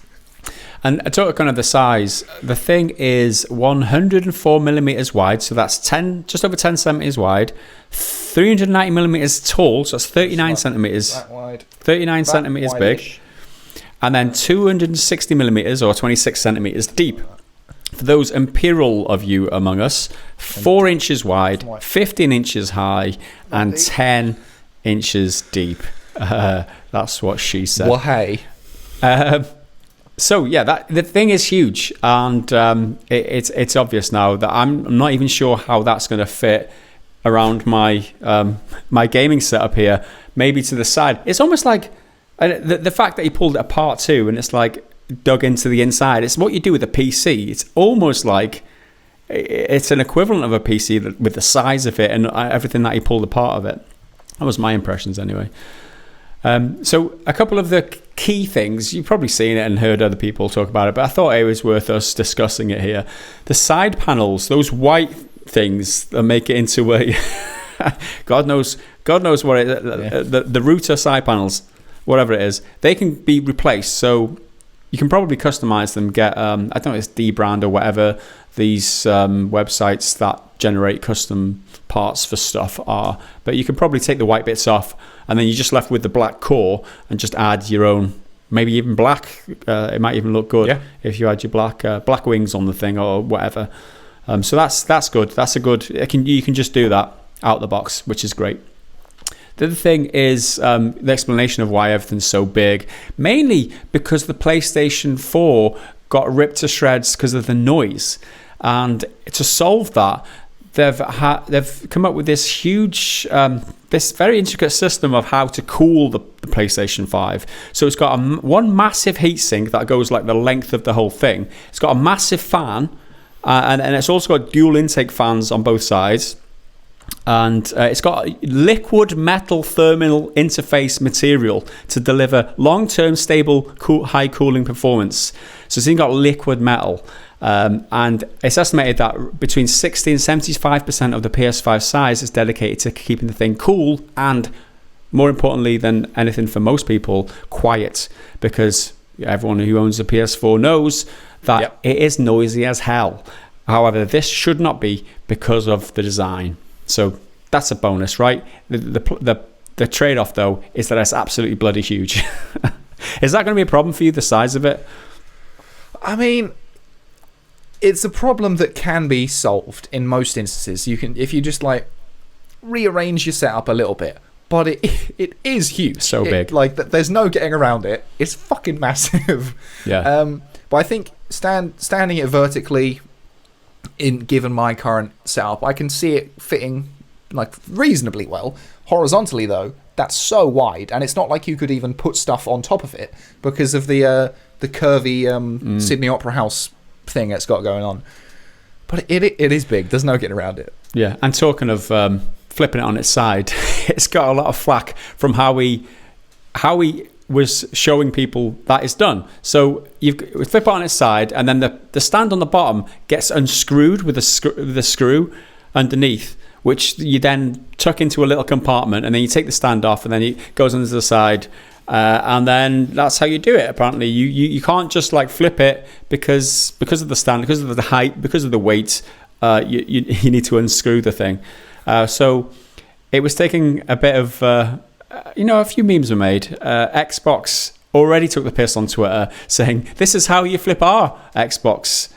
And I talk kind of the size. The thing is 104 millimeters wide, so that's just over 10 centimeters wide. 390 millimeters tall, so that's 39 centimeters. That wide. 39 centimeters big. And then 260 millimeters or 26 centimeters deep. For those imperial of you among us, 4 inches wide, 15 inches high, and 10 inches deep. That's what she said. Well, hey. So yeah, the thing is huge, and it's obvious now that I'm not even sure how that's going to fit around my gaming setup here. Maybe to the side. It's almost like the fact that he pulled it apart too, and it's like dug into the inside. It's what you do with a PC. It's almost like it's an equivalent of a PC with the size of it and everything that he pulled apart of it. That was my impressions anyway. So a couple of the key things, you've probably seen it and heard other people talk about it, but I thought it was worth us discussing it here. The side panels, those white things that make it into a God knows what it is, the router side panels, whatever it is, they can be replaced. So you can probably customize them, get I don't know, it's dbrand or whatever these websites that generate custom parts for stuff are, but you can probably take the white bits off and then you're just left with the black core and just add your own, maybe even black. It might even look good if you add your black wings on the thing or whatever. So that's good. That's a good. You can just do that out the box, which is great. The other thing is the explanation of why everything's so big, mainly because the PlayStation 4 got ripped to shreds because of the noise, and to solve that, they've come up with this huge, this very intricate system of how to cool the PlayStation 5. So it's got one massive heatsink that goes like the length of the whole thing. It's got a massive fan, and it's also got dual intake fans on both sides. And it's got liquid metal thermal interface material to deliver long-term stable, high cooling performance. So it's even got liquid metal. And it's estimated that between 60 and 75% of the PS5 size is dedicated to keeping the thing cool and, more importantly than anything for most people, quiet. Because everyone who owns a PS4 knows that it is noisy as hell. However, this should not be because of the design. So that's a bonus, right? The trade-off, though, is that it's absolutely bloody huge. Is that going to be a problem for you, the size of it? I mean, it's a problem that can be solved in most instances. You can, if you just like rearrange your setup a little bit. But it is huge. So big. Like, there's no getting around it. It's fucking massive. Yeah. But I think standing it vertically, given my current setup, I can see it fitting like reasonably well. Horizontally, though, that's so wide, and it's not like you could even put stuff on top of it because of the curvy Sydney Opera House thing it's got going on. But it is big. There's no getting around it. Yeah. And talking of flipping it on its side, it's got a lot of flack from how he was showing people that it's done. So you flip it on its side, and then the stand on the bottom gets unscrewed with a screw underneath, which you then tuck into a little compartment, and then you take the stand off, and then it goes onto the side, and then that's how you do it. Apparently, you can't just like flip it because of the stand, because of the height, because of the weight. You need to unscrew the thing. So it was taking a bit of, a few memes were made. Xbox already took the piss on Twitter saying, this is how you flip our Xbox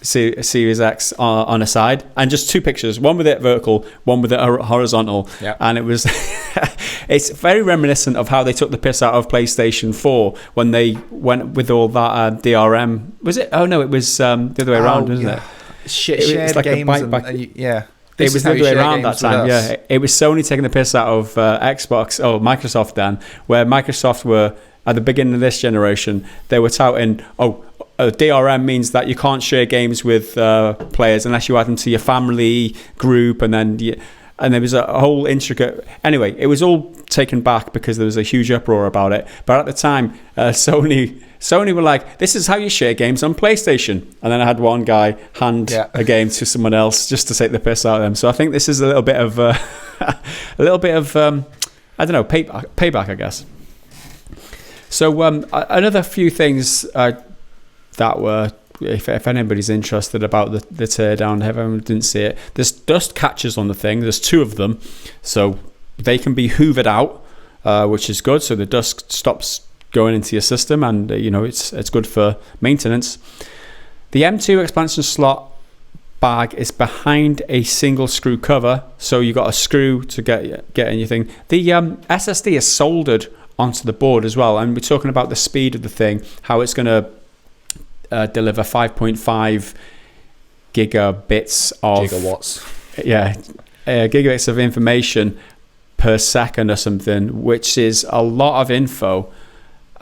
Series X on a side. And just two pictures, one with it vertical, one with it horizontal. Yep. And it was, it's very reminiscent of how they took the piss out of PlayStation 4 when they went with all that DRM. Was it? Oh, no, it was the other way around, wasn't it? Shared like games yeah. It was the other way around that time. Yeah, it was Sony taking the piss out of Microsoft then, where Microsoft were at the beginning of this generation. They were touting, DRM means that you can't share games with players unless you add them to your family group, and there was a whole intricate. Anyway, it was all taken back because there was a huge uproar about it. But at the time, Sony were like, this is how you share games on PlayStation. And then I had one guy hand a game to someone else just to take the piss out of them. So I think this is a little bit of I don't know, payback, I guess. So another few things that were, if anybody's interested about the teardown, if anyone didn't see it, there's dust catchers on the thing. There's two of them. So they can be hoovered out, which is good. So the dust stops going into your system, and it's good for maintenance. The M2 expansion slot bag is behind a single screw cover, so you got a screw to get in your thing. The SSD is soldered onto the board as well, and we're talking about the speed of the thing, how it's going to deliver 5.5 gigabits of gigabits of information per second or something, which is a lot of info.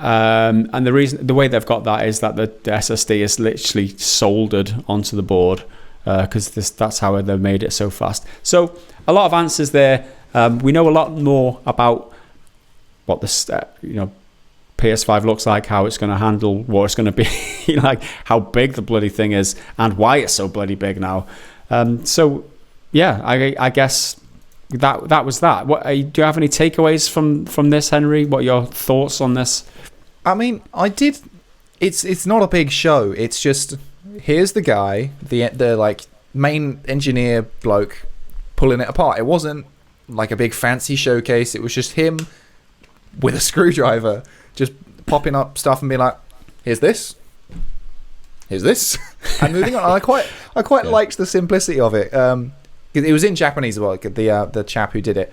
And the way they've got that is that the SSD is literally soldered onto the board, because that's how they've made it so fast. So a lot of answers there. We know a lot more about what the PS5 looks like, how it's going to handle, what it's going to be like, how big the bloody thing is, and why it's so bloody big now. So yeah, I guess that was that. Do you have any takeaways from this, Henry? What are your thoughts on this? I mean, I did. It's not a big show. It's just, here's the guy, the like main engineer bloke, pulling it apart. It wasn't like a big fancy showcase. It was just him with a screwdriver, just popping up stuff and being like, here's this, and moving on. And I quite liked the simplicity of it. It was in Japanese as well, the chap who did it.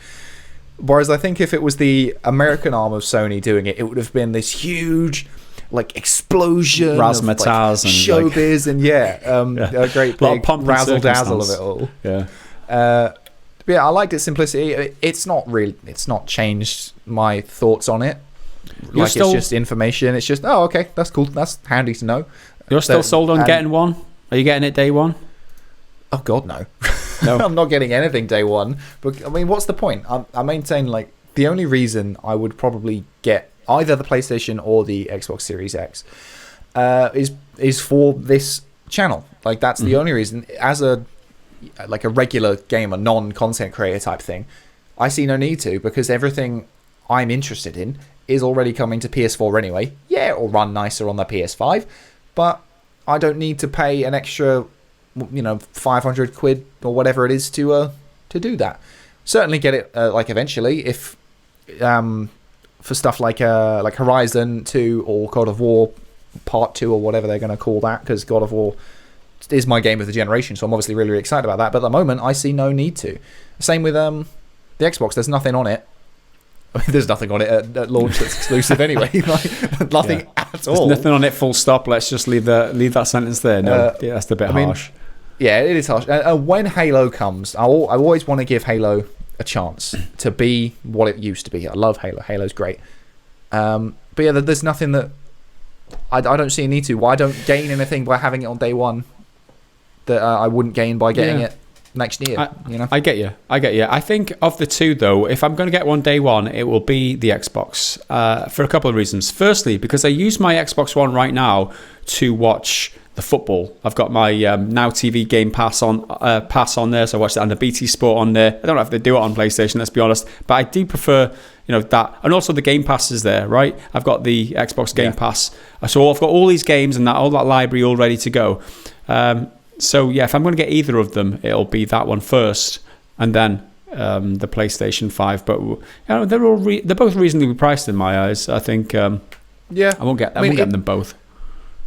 Whereas I think if it was the American arm of Sony doing it, it would have been this huge, like, explosion razzmatazz, of like, showbiz, and a great big razzle dazzle of it all. But yeah, I liked its simplicity. It's not changed my thoughts on it. It's just information. It's just, oh, okay, that's cool. That's handy to know. You're still sold on getting one? Are you getting it day one? Oh God, no. No. I'm not getting anything day one. But I mean, what's the point? I maintain like the only reason I would probably get either the PlayStation or the Xbox Series X is for this channel. Like that's the only reason. As a regular gamer, non-content creator type thing, I see no need to, because everything I'm interested in is already coming to PS4 anyway. Yeah, it'll run nicer on the PS5, but I don't need to pay an extra, 500 quid or whatever it is to do that. Certainly get it eventually if for stuff like Horizon 2 or God of War Part 2 or whatever they're going to call that, because God of War is my game of the generation, so I'm obviously really, really excited about that. But at the moment, I see no need to. Same with the Xbox. There's nothing on it. I mean, there's nothing on it at launch that's exclusive anyway. Nothing at all. There's nothing on it. Full stop. Let's just leave that sentence there. No, that's a bit harsh. Yeah, it is harsh. When Halo comes, I always want to give Halo a chance to be what it used to be. I love Halo. Halo's great. But yeah, there's nothing that I don't see a need to. Why don't gain anything by having it on day one that I wouldn't gain by getting it next year? I get you. I think of the two, though, if I'm going to get one day one, it will be the Xbox for a couple of reasons. Firstly, because I use my Xbox One right now to watch the football. I've got my Now TV Game Pass on there, so I watch that, and the BT Sport on there. I don't know if they do it on PlayStation, let's be honest, but I do prefer that, and also the Game Pass is there, right? I've got the Xbox Game Pass, so I've got all these games and all that library all ready to go. So yeah, if I'm going to get either of them, it'll be that one first, and then the PlayStation 5. But they're both reasonably priced in my eyes. I think. I won't get them both.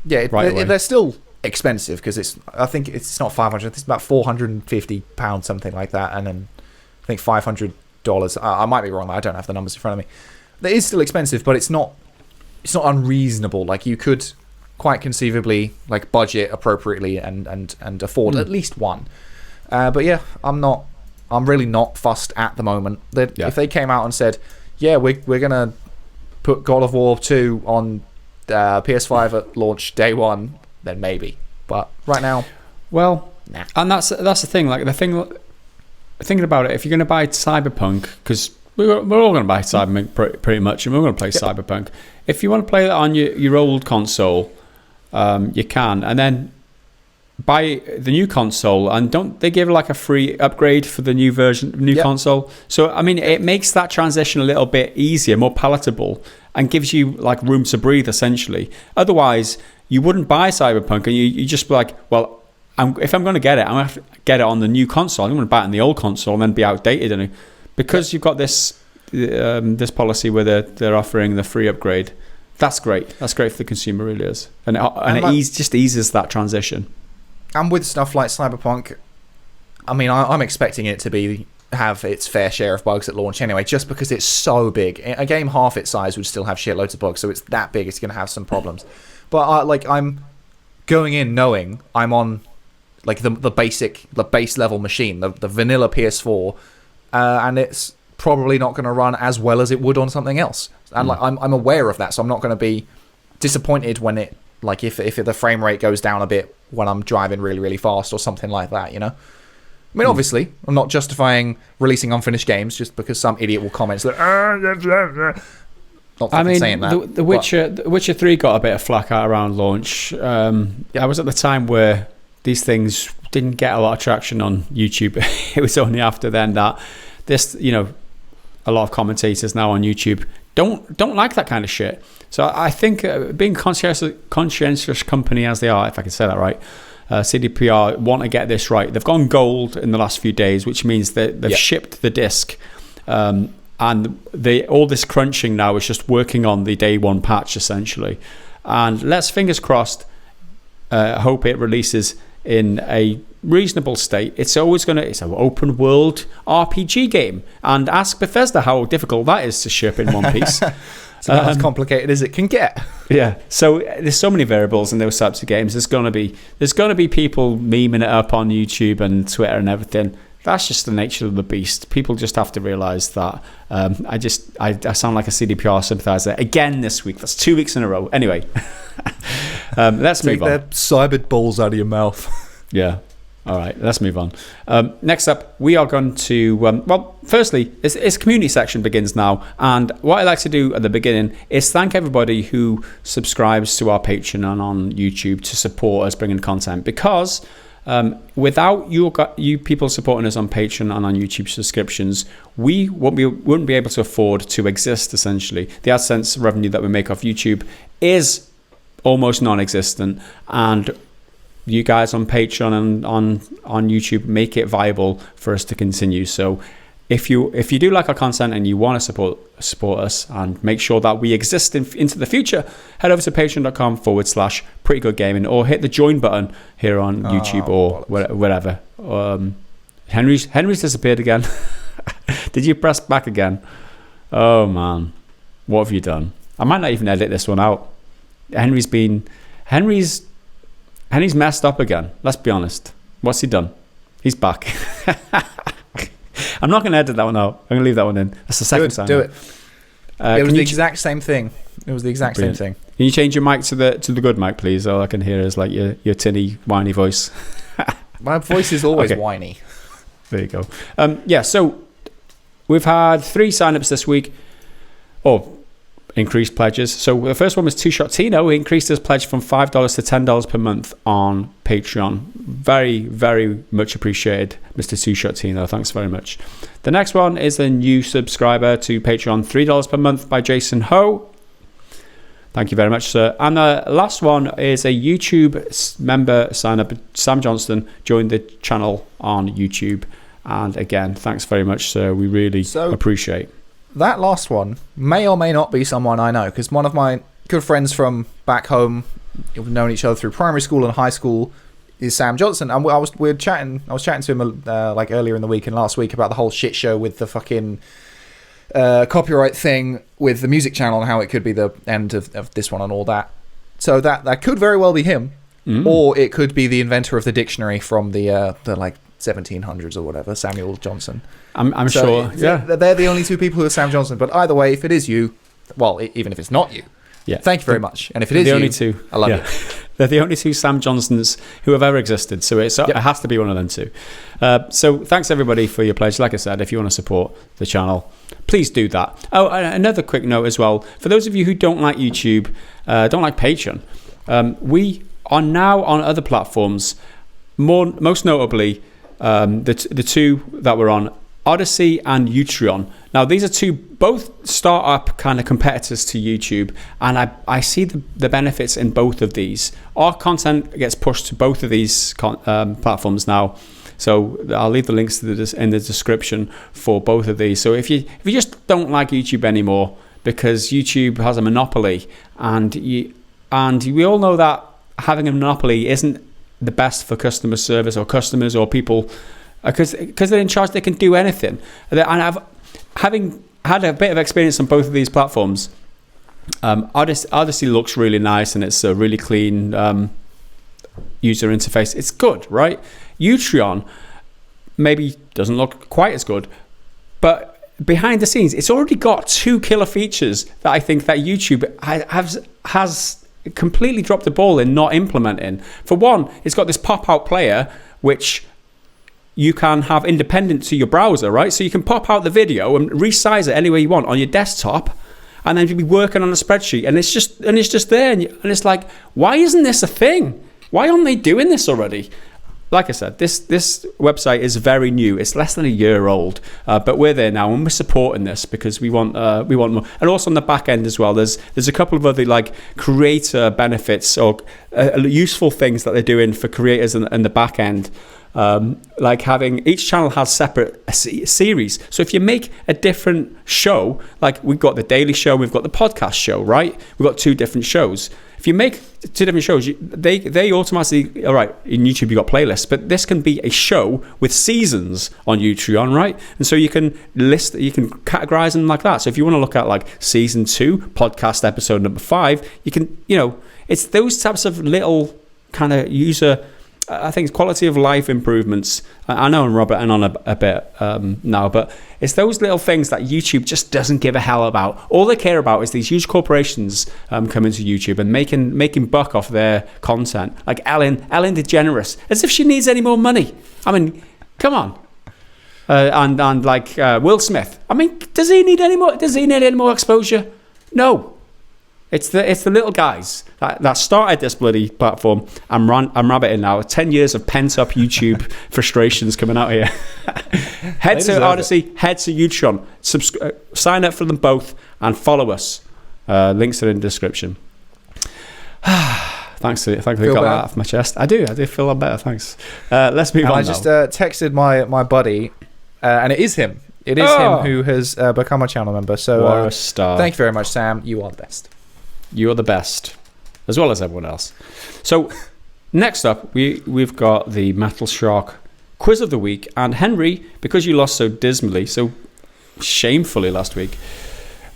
Yeah, they're still expensive because I think it's not 500. It's about £450, something like that, and then I think $500. I might be wrong. I don't have the numbers in front of me. It is still expensive, but it's not unreasonable. Like, you could quite conceivably budget appropriately and afford at least one. But yeah, I'm really not fussed at the moment. If they came out and said, yeah, we're gonna put God of War 2 on PS5 at launch day one, then maybe. But right now, well, nah. And that's the thing. Like, thinking about it, if you're going to buy Cyberpunk, because we're all going to buy Cyberpunk pretty much, and we're going to play Cyberpunk. If you want to play that on your old console, you can, and then buy the new console, and don't they give a free upgrade for the new version, console? So I mean, it makes that transition a little bit easier, more palatable, and gives you room to breathe essentially. Otherwise, you wouldn't buy Cyberpunk, and you just be like, well, if I'm going to get it, I'm going to have to get it on the new console. I'm going to buy it on the old console and then be outdated, and because you've got this policy where they're offering the free upgrade. That's great. That's great for the consumer, really is, and it just eases that transition. And with stuff like Cyberpunk, I mean, I'm expecting it to have its fair share of bugs at launch anyway, just because it's so big. A game half its size would still have shitloads of bugs, so it's that big, it's going to have some problems. But I'm going in knowing I'm on the base level machine, the vanilla PS4, and it's probably not going to run as well as it would on something else. And I'm aware of that, so I'm not going to be disappointed when it if the frame rate goes down a bit when I'm driving really, really fast or something like that, I mean, obviously, I'm not justifying releasing unfinished games just because some idiot will comment saying that. The Witcher 3 got a bit of flack out around launch. I was at the time where these things didn't get a lot of traction on YouTube. It was only after then that this, a lot of commentators now on YouTube don't like that kind of shit. So I think being conscientious company as they are, if I can say that right, CDPR want to get this right. They've gone gold in the last few days, which means that they've shipped the disc, and all this crunching now is just working on the day one patch essentially. And let's fingers crossed, hope it releases in a reasonable state. It's an open world RPG game, and ask Bethesda how difficult that is to ship in one piece. It's about as complicated as it can get. Yeah, so there's so many variables in those types of games. There's gonna be people memeing it up on YouTube and Twitter and everything. That's just the nature of the beast. People just have to realize that. I sound like a CDPR sympathizer again this week. That's 2 weeks in a row. Anyway, let's move on. Take their cyber balls out of your mouth. Yeah. All right, let's move on. Next up, we are going to, firstly, it's community section begins now. And what I like to do at the beginning is thank everybody who subscribes to our Patreon and on YouTube to support us bringing content. Because without you people supporting us on Patreon and on YouTube subscriptions, we wouldn't be able to afford to exist, essentially. The AdSense revenue that we make off YouTube is almost non-existent. And you guys on Patreon and on YouTube make it viable for us to continue. So if you do like our content and you want to support us and make sure that we exist into the future, head over to patreon.com/prettygoodgaming or hit the join button here on YouTube or wherever. Henry's disappeared again. Did you press back again? Oh man, what have you done? I might not even edit this one out. Henry's messed up again. Let's be honest. What's he done? He's back. I'm not going to edit that one out. I'm going to leave that one in. That's the second time. Do it. It was the exact same thing. It was the exact same thing. Can you change your mic to the good mic, please? All I can hear is like your tinny, whiny voice. My voice is always whiny. There you go. So we've had 3 signups this week. Increased pledges. So the first one was Two Shot Tino. He increased his pledge from $5 to $10 per month on Patreon. Very, very much appreciated, Mr. Two Shot Tino. Thanks very much. The next one is a new subscriber to Patreon, $3 per month by Jason Ho. Thank you very much, sir. And the last one is a YouTube member sign up. Sam Johnston joined the channel on YouTube. And again, thanks very much, sir. We really appreciate. That last one may or may not be someone I know, because one of my good friends from back home, we've known each other through primary school and high school, is Sam Johnson. And I was chatting to him like earlier in the week and last week about the whole shit show with the fucking copyright thing with the music channel and how it could be the end of this one and all that. So that could very well be him, or it could be the inventor of the dictionary from the like 1700s or whatever, Samuel Johnson. I'm sure. Yeah, they're the only 2 people who are Sam Johnson. But either way, if it is you, well, even if it's not you, thank you very much. And if it is the you, only 2, I love you. They're the only 2 Sam Johnsons who have ever existed. So it has to be one of them 2. So thanks everybody for your pledge. Like I said, if you want to support the channel, please do that. Oh, another quick note as well. For those of you who don't like YouTube, don't like Patreon, we are now on other platforms. Most notably, the 2 that we're on, Odyssey and Utreon. Now these are both startup kind of competitors to YouTube, and I see the benefits in both of these. Our content gets pushed to both of these platforms now, so I'll leave the links in the description for both of these. So if you just don't like YouTube anymore because YouTube has a monopoly, and we all know that having a monopoly isn't the best for customer service or customers or people, because they're in charge, they can do anything. And having had a bit of experience on both of these platforms, Odyssey looks really nice and it's a really clean user interface. It's good, right? Utreon maybe doesn't look quite as good, but behind the scenes, it's already got 2 killer features that I think that YouTube has completely dropped the ball in not implementing. For one, it's got this pop-out player, which you can have independent to your browser, right? So you can pop out the video and resize it any way you want on your desktop, and then you'll be working on a spreadsheet, and it's just there, and it's like, why isn't this a thing? Why aren't they doing this already? Like I said, this website is very new. It's less than a year old, but we're there now, and we're supporting this because we want more. And also on the back end as well, there's a couple of other like creator benefits or useful things that they're doing for creators in the back end. Like having each channel has separate series. So if you make a different show, like we've got the daily show, we've got the podcast show, right? We've got 2 different shows. If you make 2 different shows, they automatically, all right, in YouTube you've got playlists, but this can be a show with seasons on Utreon, right? And so you can categorize them like that. So if you want to look at like season 2, podcast episode number 5, you can, it's those types of little kind of user I think it's quality of life improvements. I know I'm rubbing on a bit now, but it's those little things that YouTube just doesn't give a hell about. All they care about is these huge corporations coming to YouTube and making buck off their content. Like Ellen DeGeneres, as if she needs any more money. I mean, come on. And like Will Smith. I mean, does he need any more exposure? No. It's the little guys that started this bloody platform. I'm rabbiting now. 10 years of pent up YouTube frustrations coming out here. Head to Odyssey, head to Utron. Sign up for them both and follow us. Links are in the description. Thankfully, I got that off my chest. I do feel a lot better. Thanks. Let's move on. I just texted my buddy, and it is him. It is him who has become a channel member. So what a star. Thank you very much, Sam. You are the best. You are the best, as well as everyone else. So, next up, we've got the Metal Shark Quiz of the Week. And Henry, because you lost so dismally, so shamefully last week,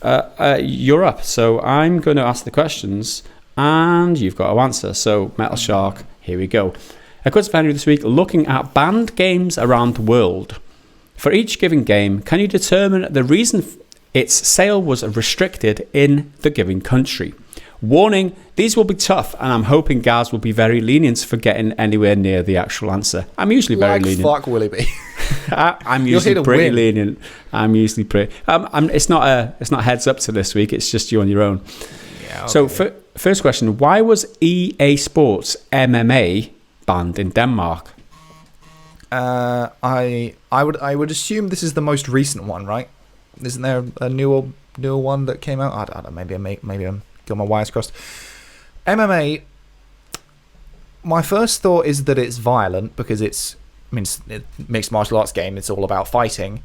you're up. So, I'm going to ask the questions, and you've got to answer. So, Metal Shark, here we go. A quiz of Henry this week, looking at banned games around the world. For each given game, can you determine the reason its sale was restricted in the given country? Warning, these will be tough, and I'm hoping Gaz will be very lenient for getting anywhere near the actual answer. I'm usually very lenient. Fuck will he be? I'm usually pretty lenient. I'm usually pretty... it's not heads up to this week, it's just you on your own. Yeah, okay. So, first question, why was EA Sports MMA banned in Denmark? I would assume this is the most recent one, right? Isn't there a newer one that came out? I don't know. Maybe I'm got my wires crossed. MMA. My first thought is that it's violent because it's mixed martial arts game. It's all about fighting,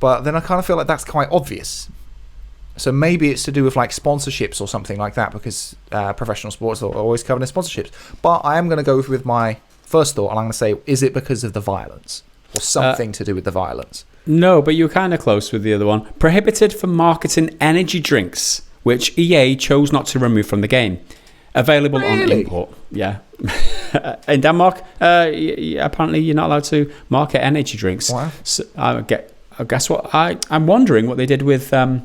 but then I kind of feel like that's quite obvious. So maybe it's to do with like sponsorships or something like that, because professional sports are always covered in sponsorships. But I am going to go with my first thought, and I'm going to say, is it because of the violence or something to do with the violence? No, but you're kind of close with the other one. Prohibited from marketing energy drinks, which EA chose not to remove from the game. Available on import. Yeah. In Denmark, apparently you're not allowed to market energy drinks. Wow. So, guess what? I'm wondering what they did with Hideo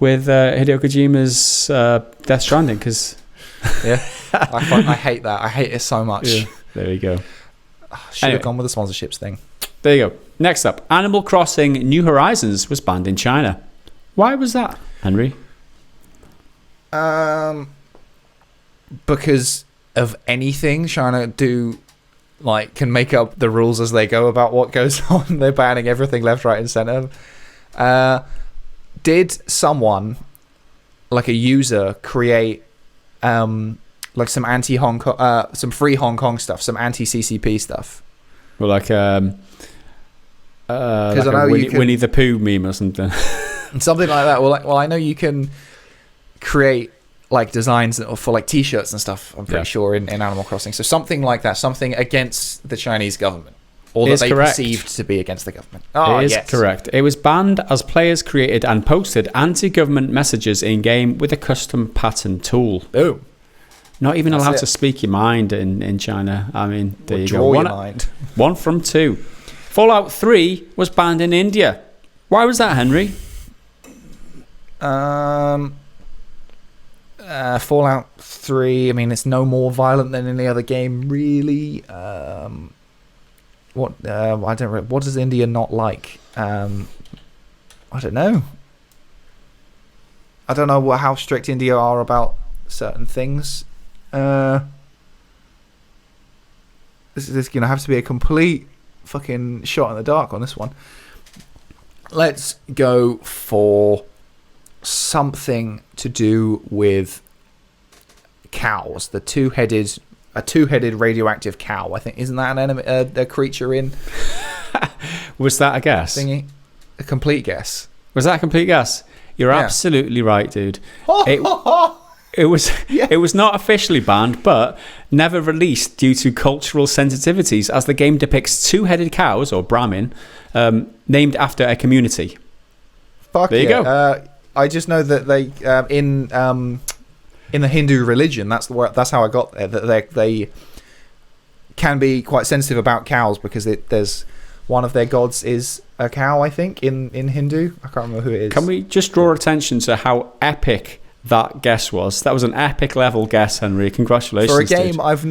Kojima's Death Stranding, because... yeah, I hate that. I hate it so much. Yeah, there you go. Should have gone with the sponsorships thing. There you go. Next up, Animal Crossing New Horizons was banned in China. Why was that, Henry? Because of anything, China can make up the rules as they go about what goes on. They're banning everything left, right, and center. Did someone, like a user, create like some anti-Hong Kong, some free Hong Kong stuff, some anti-CCP stuff? Well, like I know Winnie the Pooh meme or something. Something like that. Well, I know you can create like designs for like T-shirts and stuff, I'm pretty sure, in Animal Crossing. So something like that, something against the Chinese government, or that they perceived to be against the government. Oh, it is correct. It was banned as players created and posted anti-government messages in-game with a custom pattern tool. Oh. Not even allowed to speak your mind in China. I mean, there you go. Draw your mind. 1 from 2. Fallout 3 was banned in India. Why was that, Henry? Fallout 3, I mean, it's no more violent than any other game, really. What does India not like? I don't know. I don't know how strict India are about certain things. This is going to have to be a complete fucking shot in the dark on this one. Let's go for something to do with cows. A two-headed radioactive cow. I think, isn't that an enemy, a creature in? Was that a guess? Thingy? A complete guess. Was that a complete guess? You're absolutely right, dude. It was not officially banned, but never released due to cultural sensitivities, as the game depicts two-headed cows, or Brahmin, named after a community. Fuck there you go. I just know that they in the Hindu religion, that's how I got there. That can be quite sensitive about cows because there's one of their gods is a cow, I think, in Hindu. I can't remember who it is. Can we just draw attention to how epic that guess was? That was an epic level guess, Henry. Congratulations. For a game I've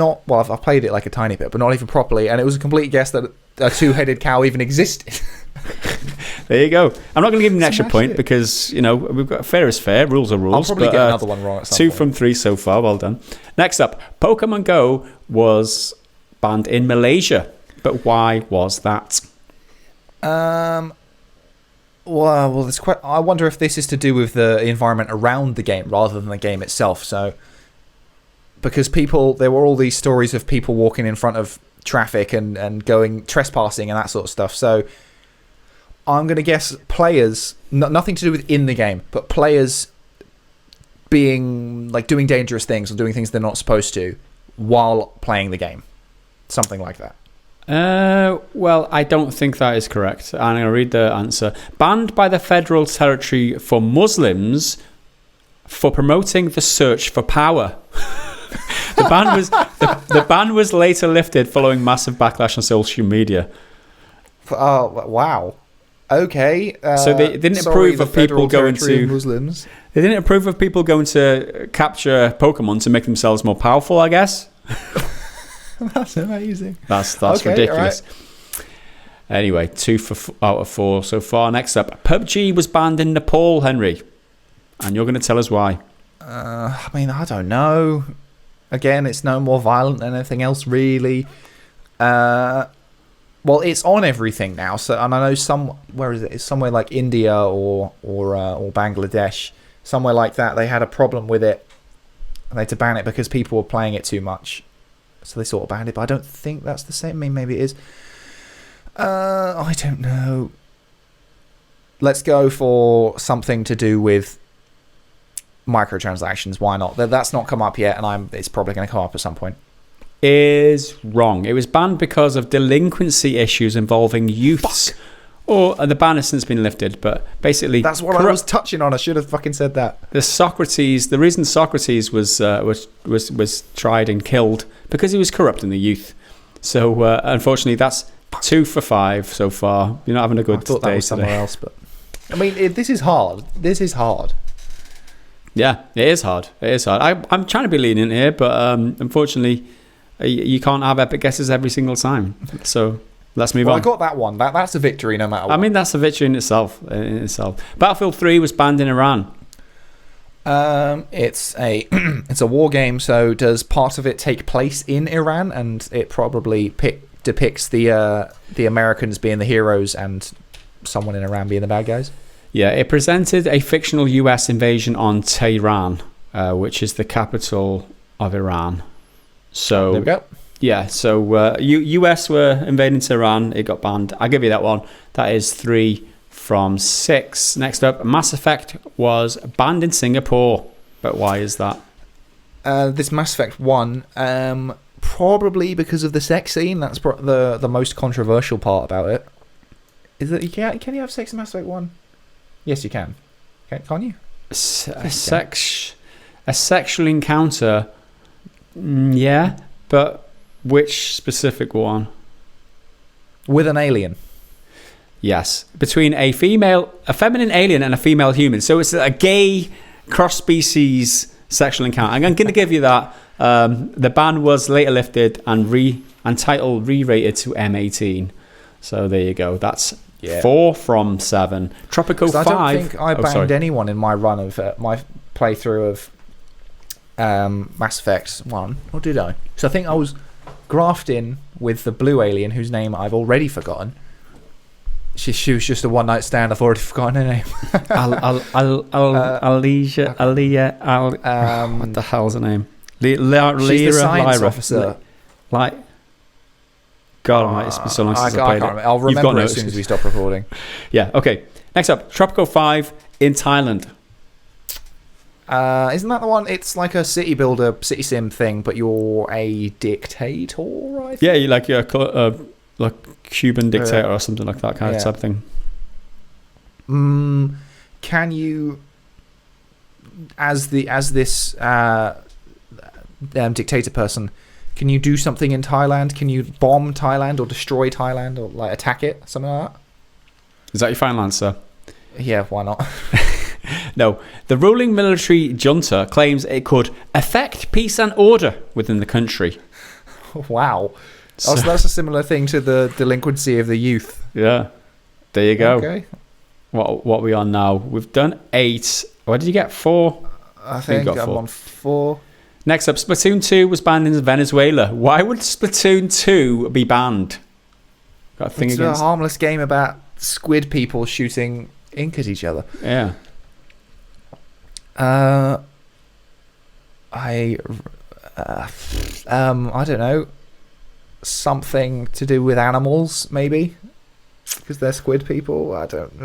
played it like a tiny bit, but not even properly, and it was a complete guess that a two-headed cow even existed. There you go. I'm not going to give him an extra point because, we've got fair is fair, rules are rules. I'll probably get another one wrong at some 2 point. from 3 so far. Well done. Next up, Pokemon Go was banned in Malaysia, but why was that? Well, there's quite. I wonder if this is to do with the environment around the game rather than the game itself. So, because there were all these stories of people walking in front of traffic and going trespassing and that sort of stuff. So, I'm going to guess players, nothing to do with in the game, but players being like doing dangerous things or doing things they're not supposed to while playing the game, something like that. Well, I don't think that is correct. I'm going to read the answer. Banned by the Federal Territory for Muslims for promoting the search for power. The ban was later lifted following massive backlash on social media. Oh, wow. Okay. So they didn't approve of people going to Muslims. They didn't approve of people going to capture Pokemon to make themselves more powerful, I guess. That's amazing. That's okay, ridiculous. Right. Anyway, 2 out of 4 so far. Next up, PUBG was banned in Nepal, Henry, and you're going to tell us why. I don't know. Again, it's no more violent than anything else, really. Well, it's on everything now. So, and I know where is it? It's somewhere like India or Bangladesh, somewhere like that. They had a problem with it, and they had to ban it because people were playing it too much. So they sort of banned it, but I don't think that's the same. I mean, maybe it is. I don't know. Let's go for something to do with microtransactions. Why not? That's not come up yet, and it's probably going to come up at some point. Is wrong. It was banned because of delinquency issues involving youths. Or the ban has since been lifted, but basically that's what I was touching on. I should have fucking said that. The reason Socrates was tried and killed because he was corrupting the youth. So unfortunately, that's 2 for 5 so far. You're not having a good day. I thought that was somewhere else, but I mean, this is hard. This is hard. Yeah, it is hard. It is hard. I'm trying to be lenient here, but unfortunately, you can't have epic guesses every single time. So. Let's move on. I got that one. That's a victory no matter what. I mean, that's a victory in itself. Battlefield 3 was banned in Iran. It's a war game, so does part of it take place in Iran? And it probably depicts the Americans being the heroes and someone in Iran being the bad guys? Yeah, it presented a fictional US invasion on Tehran, which is the capital of Iran. So there we go. Yeah, so US were invading Tehran. It got banned. I'll give you that one. That is 3 from 6. Next up, Mass Effect was banned in Singapore. But why is that? This Mass Effect 1, probably because of the sex scene. That's the most controversial part about it. Is that can you have sex in Mass Effect 1? Yes, you can. Can't you? A sexual encounter. Yeah, but which specific one? With an alien. Yes, between a feminine alien and a female human. So it's a gay cross-species sexual encounter. I'm going to give you that. The ban was later lifted and title re-rated to M18. So there you go. That's 4 from 7. Tropico 5. I don't think I banged anyone in my run of my playthrough of Mass Effect 1, or did I? So I think I was grafting with the blue alien whose name I've already forgotten. She was just a one-night stand. I've already forgotten her name. Aliyah. What the hell's her name? She's the science officer. God, it's been so long since I played it. I'll remember as soon as we stop recording. Yeah. Okay. Next up, Tropico 5 in Thailand. Isn't that the one? It's like a city builder, city sim thing, but you're a dictator, I think? Yeah, you're like Cuban dictator or something like that kind of type thing. Can you, as this dictator person, Can you do something in Thailand? Can you bomb Thailand or destroy Thailand or like attack it? Something like that? Is that your final answer? Yeah, why not? No. The ruling military junta claims it could affect peace and order within the country. Wow. So that's a similar thing to the delinquency of the youth. Yeah. There you go. Okay. What are we on now? We've done 8. What did you get? 4? I think I'm on 4. Next up, Splatoon 2 was banned in Venezuela. Why would Splatoon 2 be banned? Got a thing it's against... a harmless game about squid people shooting ink at each other. Yeah. I don't know. Something to do with animals, maybe? Because they're squid people. I don't.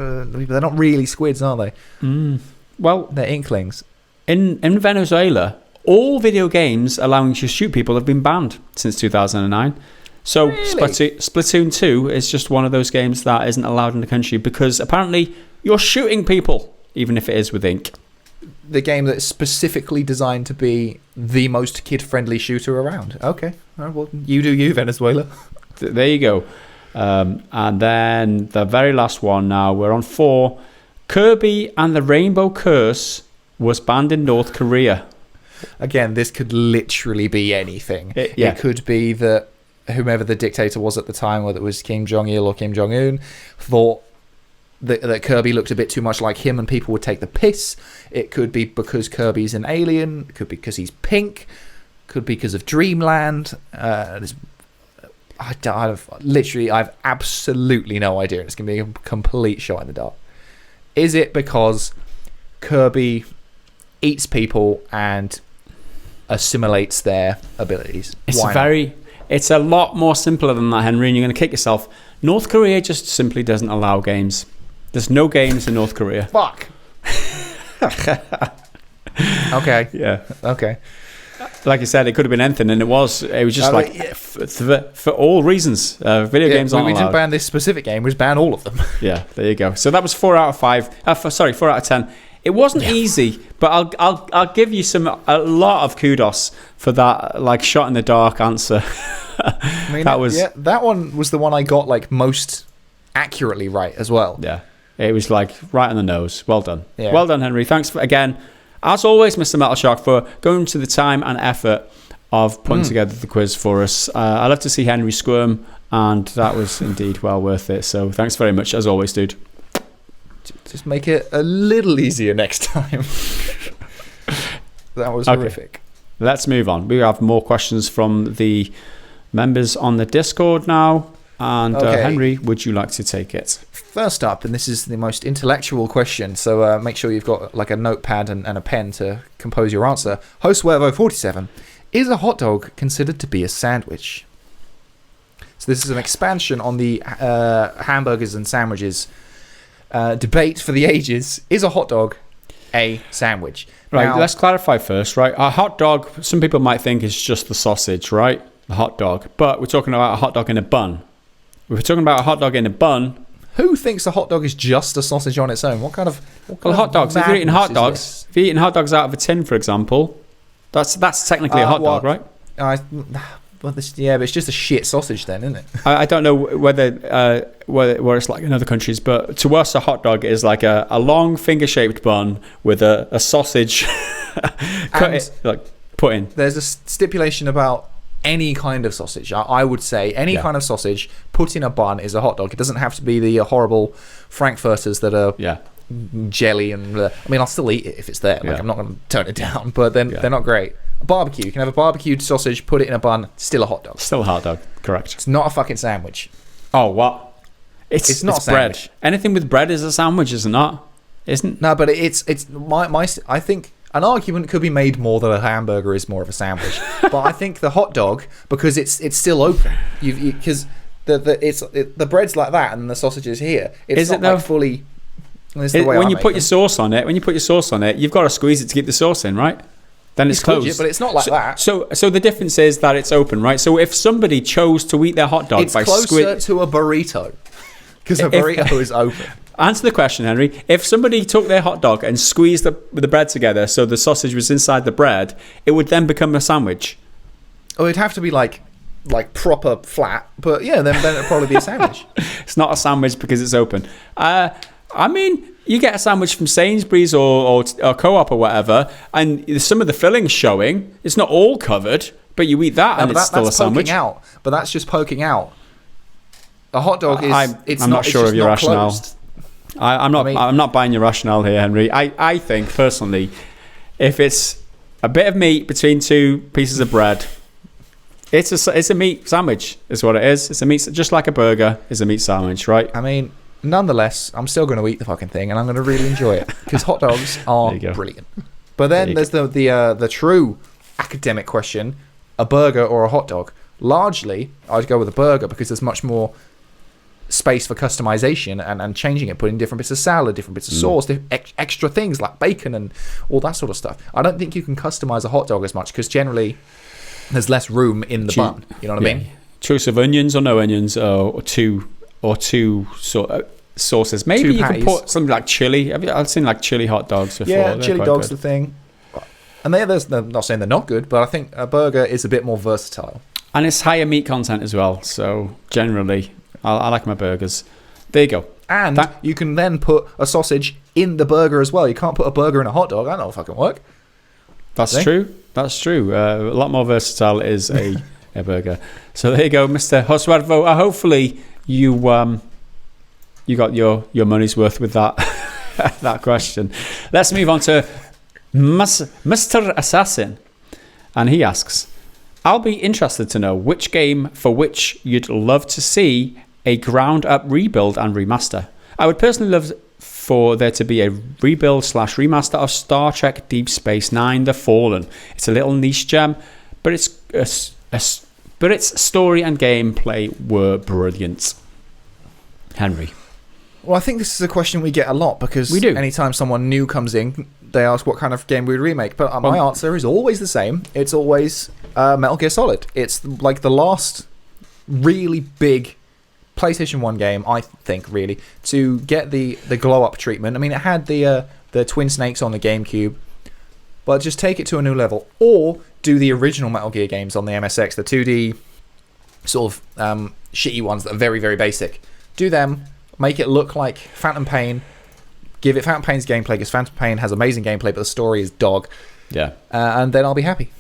They're not really squids, are they? Well, they're inklings. In Venezuela, all video games allowing you to shoot people have been banned since 2009. So really? Splatoon 2 is just one of those games that isn't allowed in the country because apparently you're shooting people, even if it is with ink. The game that's specifically designed to be the most kid-friendly shooter around. Okay. Well, you do you, Venezuela. There you go. And then the very last one now, we're on 4. Kirby and the Rainbow Curse was banned in North Korea. Again, this could literally be anything. Yeah. It could be that whomever the dictator was at the time, whether it was Kim Jong-il or Kim Jong-un, thought that Kirby looked a bit too much like him and people would take the piss. It could be because Kirby's an alien. It could be because he's pink. It could be because of Dreamland. I've absolutely no idea. It's going to be a complete shot in the dark. Is it because Kirby eats people and assimilates their abilities? It's a lot more simpler than that, Henry, and you're going to kick yourself. North Korea just simply doesn't allow games. There's no games in North Korea. Fuck. Okay. Yeah. Okay. Like you said, it could have been anything, and it was just for all reasons. Video games aren't allowed. We didn't ban this specific game, we just ban all of them. Yeah, there you go. So that was 4 out of 5. 4 out of 10. It wasn't easy, but I'll give you a lot of kudos for that like shot in the dark answer. I mean, that one was the one I got like most accurately right as well. Yeah, it was like right on the nose. Well done. Yeah. Well done, Henry. Thanks again, as always, Mr. Metal Shark, for going to the time and effort of putting together the quiz for us. I love to see Henry squirm, and that was indeed well worth it. So thanks very much, as always, dude. Just make it a little easier next time. That was horrific. Let's move on. We have more questions from the members on the Discord now. And Henry, would you like to take it? First up, and this is the most intellectual question, so make sure you've got like a notepad and a pen to compose your answer. Host Wervo47, is a hot dog considered to be a sandwich? So this is an expansion on the hamburgers and sandwiches debate for the ages. Is a hot dog a sandwich? Right, now, let's clarify first, right? A hot dog, some people might think is just the sausage, right? The hot dog. But we're talking about a hot dog in a bun. If we're talking about a hot dog in a bun... Who thinks a hot dog is just a sausage on its own? What kind of hot dogs. If you're eating hot dogs, if you're eating hot dogs out of a tin, for example, that's technically a hot dog, right? But it's just a shit sausage then, isn't it? I don't know whether it's like in other countries, but to us a hot dog is like a long finger-shaped bun with a sausage put in. There's a stipulation about any kind of sausage. I would say any kind of sausage put in a bun is a hot dog. It doesn't have to be the horrible frankfurters that are jelly and... I mean, I'll still eat it if it's there. Like, I'm not going to turn it down, but then they're not great. A barbecue. You can have a barbecued sausage, put it in a bun, still a hot dog. Still a hot dog, correct. It's not a fucking sandwich. Oh, what? It's not bread. Anything with bread is a sandwich, is it not? Isn't? No, but it's I think an argument could be made more that a hamburger is more of a sandwich. But I think the hot dog, because it's still open, because the bread's like that and the sausage is here. It's not like fully. When you put your sauce on it, you've got to squeeze it to keep the sauce in, right? Then it's closed. But it's not like that. So the difference is that it's open, right? So if somebody chose to eat their hot dog it's closer to a burrito, because a burrito is open. Answer the question, Henry. If somebody took their hot dog and squeezed the bread together so the sausage was inside the bread, it would then become a sandwich. Oh, it'd have to be like proper flat, but yeah, then it'd probably be a sandwich. It's not a sandwich because it's open. I mean, you get a sandwich from Sainsbury's or Co-op or whatever, and some of the filling's showing. It's not all covered, but you eat that and it's still a sandwich. Poking out, but that's just poking out. A hot dog is. I'm not sure of your rationale. I'm not buying your rationale here, Henry. I think personally, if it's a bit of meat between two pieces of bread, it's a meat sandwich. Is what it is. It's a meat, just like a burger is a meat sandwich, right? I mean, nonetheless, I'm still going to eat the fucking thing, and I'm going to really enjoy it because hot dogs are brilliant. But then there's the true academic question: a burger or a hot dog? Largely, I'd go with a burger because there's much more space for customization and changing it, putting different bits of salad, different bits of sauce, extra things like bacon and all that sort of stuff. I don't think you can customize a hot dog as much because generally there's less room in the bun. You know what I mean? Choice of onions or no onions, or two sort of sauces. Maybe you can put something like chili. I've seen like chili hot dogs before. Yeah, chili dog's the thing. And I'm not saying they're not good, but I think a burger is a bit more versatile. And it's higher meat content as well. So generally, I like my burgers. There you go. And you can then put a sausage in the burger as well. You can't put a burger in a hot dog. That don't fucking work. That's true. That's true. A lot more versatile is a burger. So there you go, Mr. Joswarvo. Hopefully you got your money's worth with that that question. Let's move on to Mr. Assassin. And he asks, I'll be interested to know which game for which you'd love to see a ground-up rebuild and remaster. I would personally love for there to be a rebuild/remaster of Star Trek Deep Space Nine: The Fallen. It's a little niche gem, but its story and gameplay were brilliant. Henry. Well, I think this is a question we get a lot because anytime someone new comes in, they ask what kind of game we'd remake. But my answer is always the same. It's always Metal Gear Solid. It's like the last really big PlayStation 1 game, I think, really, to get the glow-up treatment. I mean, it had the Twin Snakes on the GameCube, but just take it to a new level. Or do the original Metal Gear games on the MSX, the 2D sort of shitty ones that are very, very basic. Do them, make it look like Phantom Pain, give it Phantom Pain's gameplay, because Phantom Pain has amazing gameplay, but the story is dog. Yeah. And then I'll be happy.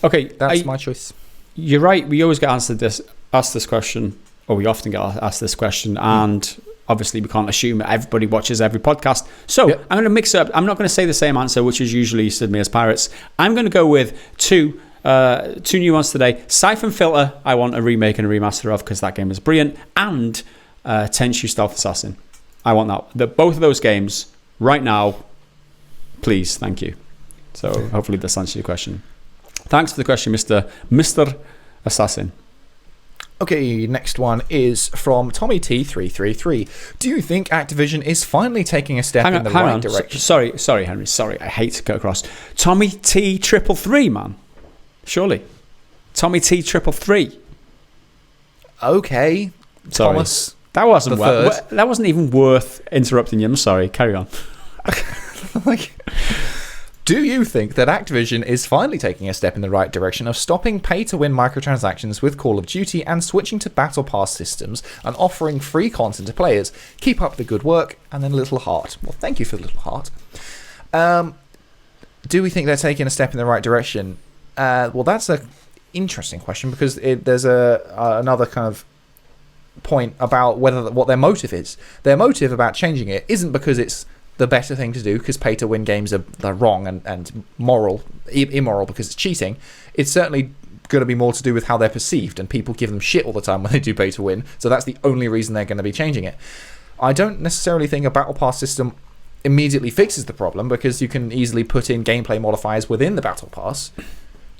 Okay. That's my choice. You're right. We always get asked this question, or we often get asked this question, and obviously we can't assume that everybody watches every podcast. So I'm going to mix up. I'm not going to say the same answer, which is usually Sid Meier's Pirates. I'm going to go with two new ones today. Siphon Filter, I want a remake and a remaster of, because that game is brilliant, and Tenchu Stealth Assassin. I want that. Both of those games right now, please. Thank you. So hopefully this answers your question. Thanks for the question, Mr. Assassin. Okay, next one is from Tommy T333. Do you think Activision is finally taking a step in the right direction? Sorry, Henry. Sorry, I hate to go across. Tommy T333, man. Surely. Tommy T333. Okay. Sorry. Thomas. That wasn't even worth interrupting you. I'm sorry. Carry on. Do you think that Activision is finally taking a step in the right direction of stopping pay-to-win microtransactions with Call of Duty and switching to Battle Pass systems and offering free content to players? Keep up the good work, and then a little heart. Well, thank you for the little heart. Do we think they're taking a step in the right direction? Well, that's an interesting question because there's another kind of point about what their motive is. Their motive about changing it isn't because it's the better thing to do, because pay-to-win games are wrong and immoral because it's cheating. It's certainly going to be more to do with how they're perceived, and people give them shit all the time when they do pay-to-win, so that's the only reason they're going to be changing it. I don't necessarily think a Battle Pass system immediately fixes the problem, because you can easily put in gameplay modifiers within the Battle Pass.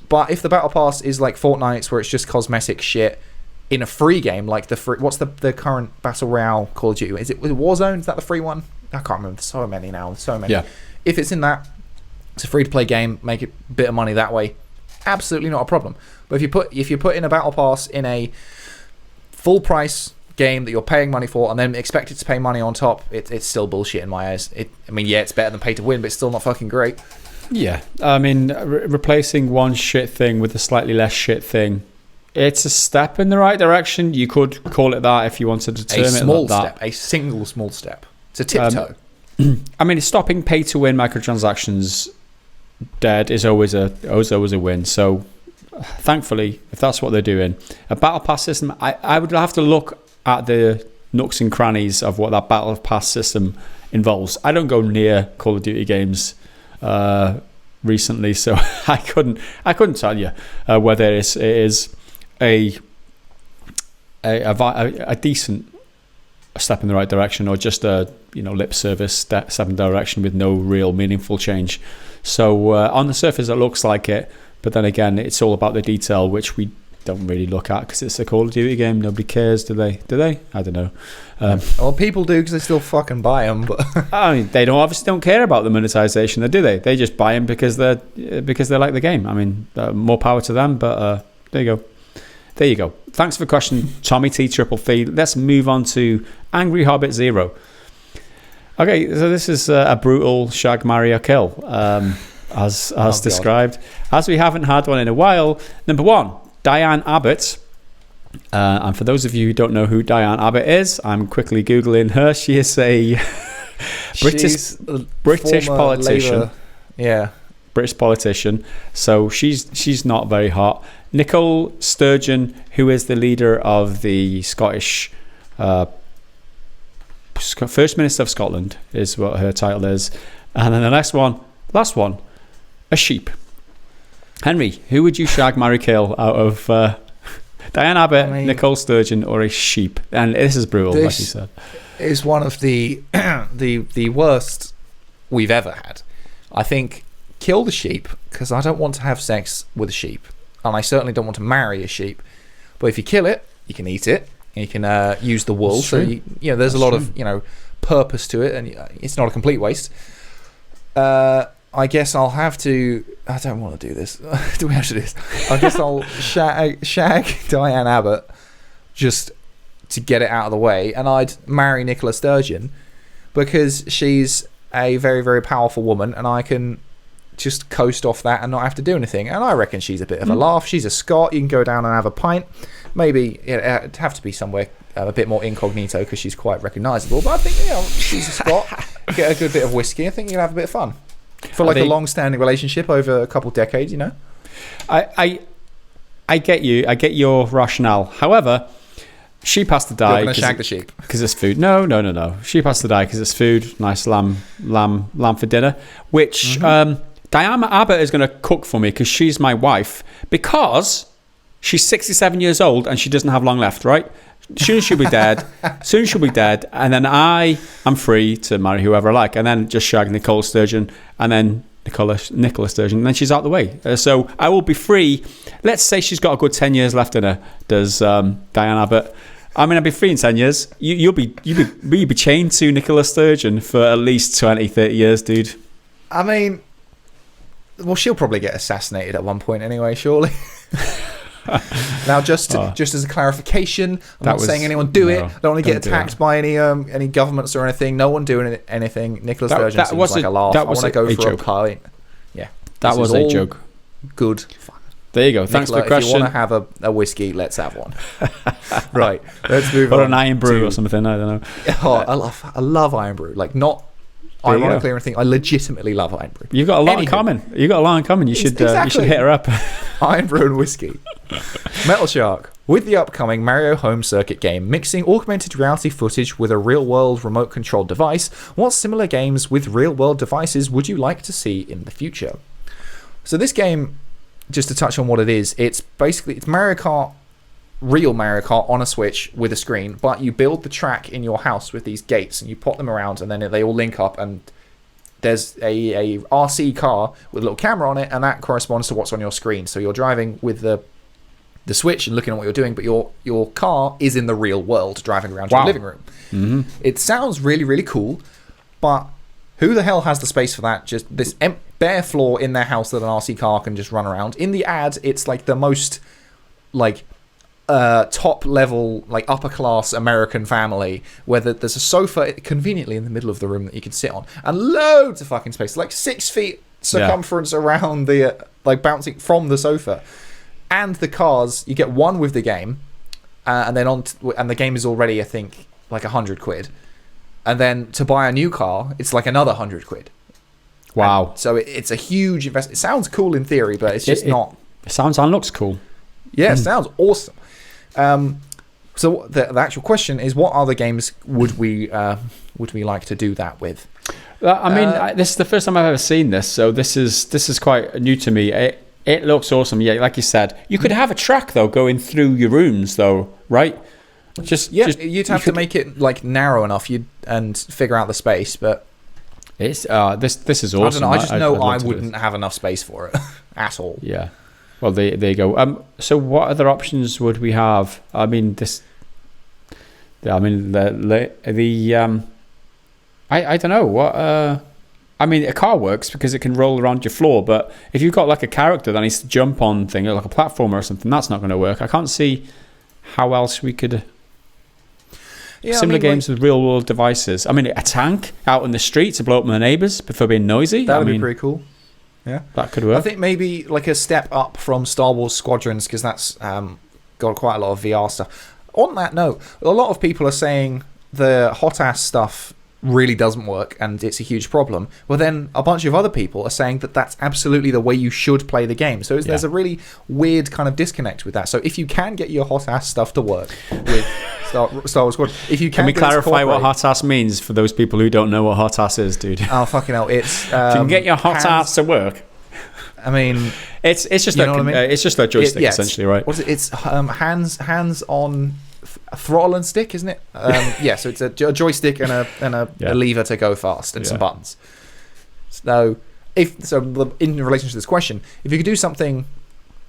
But if the Battle Pass is like Fortnite's, where it's just cosmetic shit in a free game, like what's the current Battle Royale Call of Duty? Is it Warzone? Is that the free one? I can't remember. There's so many now. So many. Yeah. If it's in that, it's a free-to-play game. Make a bit of money that way. Absolutely not a problem. But if you put in a Battle Pass in a full-price game that you're paying money for, and then expect it to pay money on top, it's still bullshit in my eyes. It's better than pay-to-win, but it's still not fucking great. Yeah, I mean, replacing one shit thing with a slightly less shit thing, it's a step in the right direction. You could call it that if you wanted to term it like that. A single small step. It's a tiptoe. I mean, stopping pay-to-win microtransactions dead is always a win. So, thankfully, if that's what they're doing, a battle pass system, I would have to look at the nooks and crannies of what that battle pass system involves. I don't go near Call of Duty games recently, so I couldn't tell you whether it is a decent step in the right direction or just a lip service step in the direction with no real meaningful change. So on the surface it looks like it, but then again it's all about the detail, which we don't really look at because it's a Call of Duty game. Nobody cares, do they? I don't know. Well, people do because they still fucking buy them. But I mean, they obviously don't care about the monetization, do they? They just buy them because they like the game. I mean, more power to them. But there you go. Thanks for the question, Tommy T Triple T. Let's move on to Angry Hobbit Zero. Okay, so this is a brutal shag, marry or kill, as described. As we haven't had one in a while. Number 1. Diane Abbott, and for those of you who don't know who Diane Abbott is, I'm quickly Googling her. She is a British politician. Labour, British politician. So she's not very hot. Nicole Sturgeon, who is the leader of the Scottish First Minister of Scotland, is what her title is. And then the last one, a sheep. Henry, who would you shag, marry, kill out of Diane Abbott, Nicole Sturgeon, or a sheep? And this is brutal, like you said. Is one of the the worst we've ever had. I think kill the sheep because I don't want to have sex with a sheep, and I certainly don't want to marry a sheep. But if you kill it, you can eat it, and you can use the wool. So there's a lot of purpose to it, and it's not a complete waste. I guess I'll have to. I don't want to do this. Do we have to do this? I guess I'll shag Diane Abbott just to get it out of the way, and I'd marry Nicola Sturgeon because she's a very, very powerful woman, and I can just coast off that and not have to do anything. And I reckon she's a bit of a laugh. She's a Scot. You can go down and have a pint. Maybe it'd have to be somewhere a bit more incognito because she's quite recognisable. But I think she's a Scot. Get a good bit of whiskey. I think you'll have a bit of fun. For like a long-standing relationship over a couple of decades, I get you. I get your rationale. However, sheep has to die. You're going to shag the sheep because it's food. No. Sheep has to die because it's food. Nice lamb for dinner. Which Diana Abbott is going to cook for me because she's my wife. Because she's 67 years old and she doesn't have long left. Right. Soon she'll be dead. And then I am free to marry whoever I like, and then just shag Nicole Sturgeon, and then Nicola Sturgeon, and then she's out the way. So I will be free. Let's say she's got a good 10 years left in her. Does Diane Abbott? I mean, I'll be free in 10 years. You'll be chained to Nicola Sturgeon for at least 20, 30 years, dude. I mean, well, she'll probably get assassinated at one point anyway, surely. Now, just as a clarification, I'm not saying anyone do it. I don't want to get attacked by any governments or anything. No one doing anything. Nicola Sturgeon seems like a laugh. I want to go for a pint. Yeah, that was a joke. Good fun. There you go. Thanks for the question. If you want to have a whiskey, let's have one. Right, let's move on. Or an iron brew or something. I don't know. Oh, I love iron brew. Like, not ironically or anything. I legitimately love iron brew. You've got a lot in common. You should hit her up. Iron brew and whiskey. Metal Shark. With the upcoming Mario Home Circuit game mixing augmented reality footage with a real-world remote-controlled device, what similar games with real-world devices would you like to see in the future? So this game, just to touch on what it is, it's Mario Kart, real Mario Kart on a Switch with a screen, but you build the track in your house with these gates and you pop them around and then they all link up, and there's a RC car with a little camera on it, and that corresponds to what's on your screen. So you're driving with the Switch and looking at what you're doing, but your car is in the real world driving around your living room. Mm-hmm. It sounds really, really cool, but who the hell has the space for that? Just this bare floor in their house that an RC car can just run around. In the ad, it's like the most top level, like upper class American family, where there's a sofa conveniently in the middle of the room that you can sit on, and loads of fucking space, like 6 feet circumference around the like bouncing from the sofa, and the cars. You get one with the game, and then and the game is already I think like £100, and then to buy a new car, it's like another £100. Wow! And so it's a huge investment. It sounds cool in theory, but it's just not. It sounds and looks cool. Yeah, it sounds awesome. So the actual question is, what other games would we like to do that with? I mean, this is the first time I've ever seen this, so this is quite new to me. It looks awesome. Yeah, like you said, you could have a track though going through your rooms though, right? You'd have to make it like narrow enough and figure out the space, but it's this is awesome. I don't know. I wouldn't have enough space for it at all. Yeah. Well, there you go. So what other options would we have? I mean, I don't know what. I mean, a car works because it can roll around your floor, but if you've got like a character that needs to jump on thing, like a platformer or something, that's not going to work. I can't see how else we could. Similar games with real world devices. I mean, a tank out in the street to blow up my neighbours before being noisy. That would be pretty cool. Yeah, that could work. I think maybe like a step up from Star Wars Squadrons, because that's got quite a lot of VR stuff. On that note, a lot of people are saying the hot ass stuff really doesn't work and it's a huge problem. Well, then a bunch of other people are saying that that's absolutely the way you should play the game. So there's a really weird kind of disconnect with that. So if you can get your hot ass stuff to work with Star Wars Squadrons, if you can we clarify what hot ass means for those people who don't know what hot ass is, dude? Oh fucking hell! It's if you can get your hot ass to work. I mean, it's just it's just a joystick essentially, right? What is it? It's hands on throttle and stick, isn't it? So it's a joystick and a lever to go fast and some buttons. So in relation to this question, if you could do something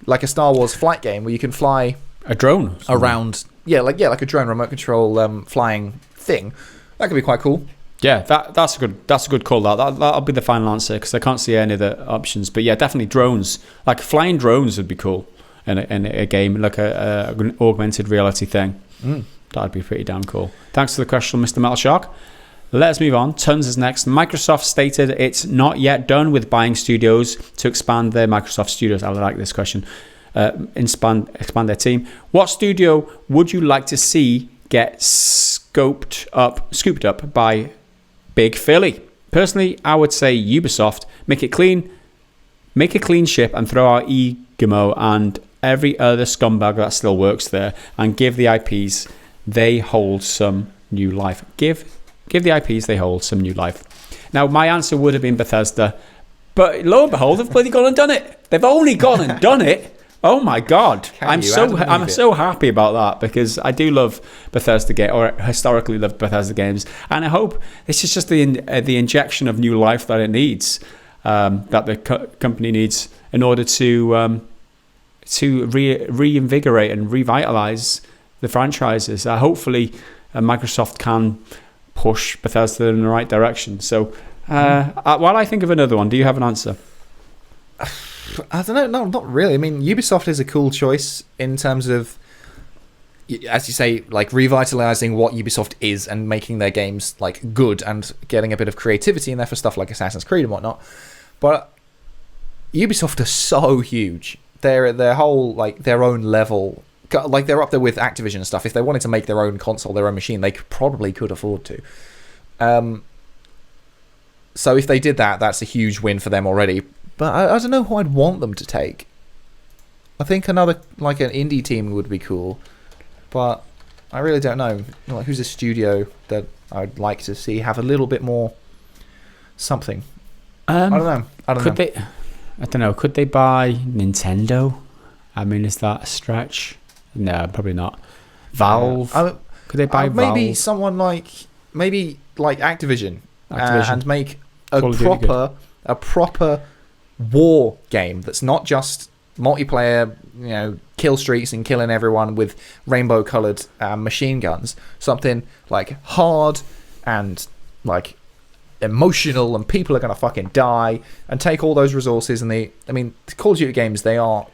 like a Star Wars flight game where you can fly a drone around, like a drone remote control flying thing, that could be quite cool. Yeah, that's a good call. That'll be the final answer because I can't see any other options. But yeah, definitely drones. Like flying drones would be cool in a game, like an augmented reality thing. That'd be pretty damn cool. Thanks for the question, Mr. Metal Shark. Let's move on. Tons is next. Microsoft stated it's not yet done with buying studios to expand their Microsoft studios. I like this question. Expand their team. What studio would you like to see get scooped up by Big Philly? Personally, I would say Ubisoft. Make a clean ship and throw out Egamo and every other scumbag that still works there and give the IPs they hold some new life. Give the IPs they hold some new life. Now, my answer would have been Bethesda, but lo and behold, they've bloody gone and done it. They've only gone and done it. Oh my God. I'm so happy about that because I do love Bethesda or historically loved Bethesda games, and I hope this is just the injection of new life that it needs, that the company needs in order to reinvigorate and revitalize the franchises. Hopefully Microsoft can push Bethesda in the right direction. So while I think of another one, do you have an answer? I don't know. No, not really. I mean, Ubisoft is a cool choice in terms of, as you say, like revitalizing what Ubisoft is and making their games like good and getting a bit of creativity in there for stuff like Assassin's Creed and whatnot. But Ubisoft are so huge. They're their whole like their own level. Like they're up there with Activision and stuff. If they wanted to make their own console, their own machine, they probably could afford to. So if they did that, that's a huge win for them already. But I don't know who I'd want them to take. I think another, like an indie team would be cool. But I really don't know. Like, who's a studio that I'd like to see have a little bit more something? I don't know. I don't know. Could they buy Nintendo? I mean, is that a stretch? No, probably not. Valve? Could they buy Valve? Maybe someone like Activision. And make a proper war game that's not just multiplayer, kill streaks and killing everyone with rainbow coloured machine guns. Something like hard and like emotional, and people are going to fucking die, and take all those resources. And the Call of Duty games, they are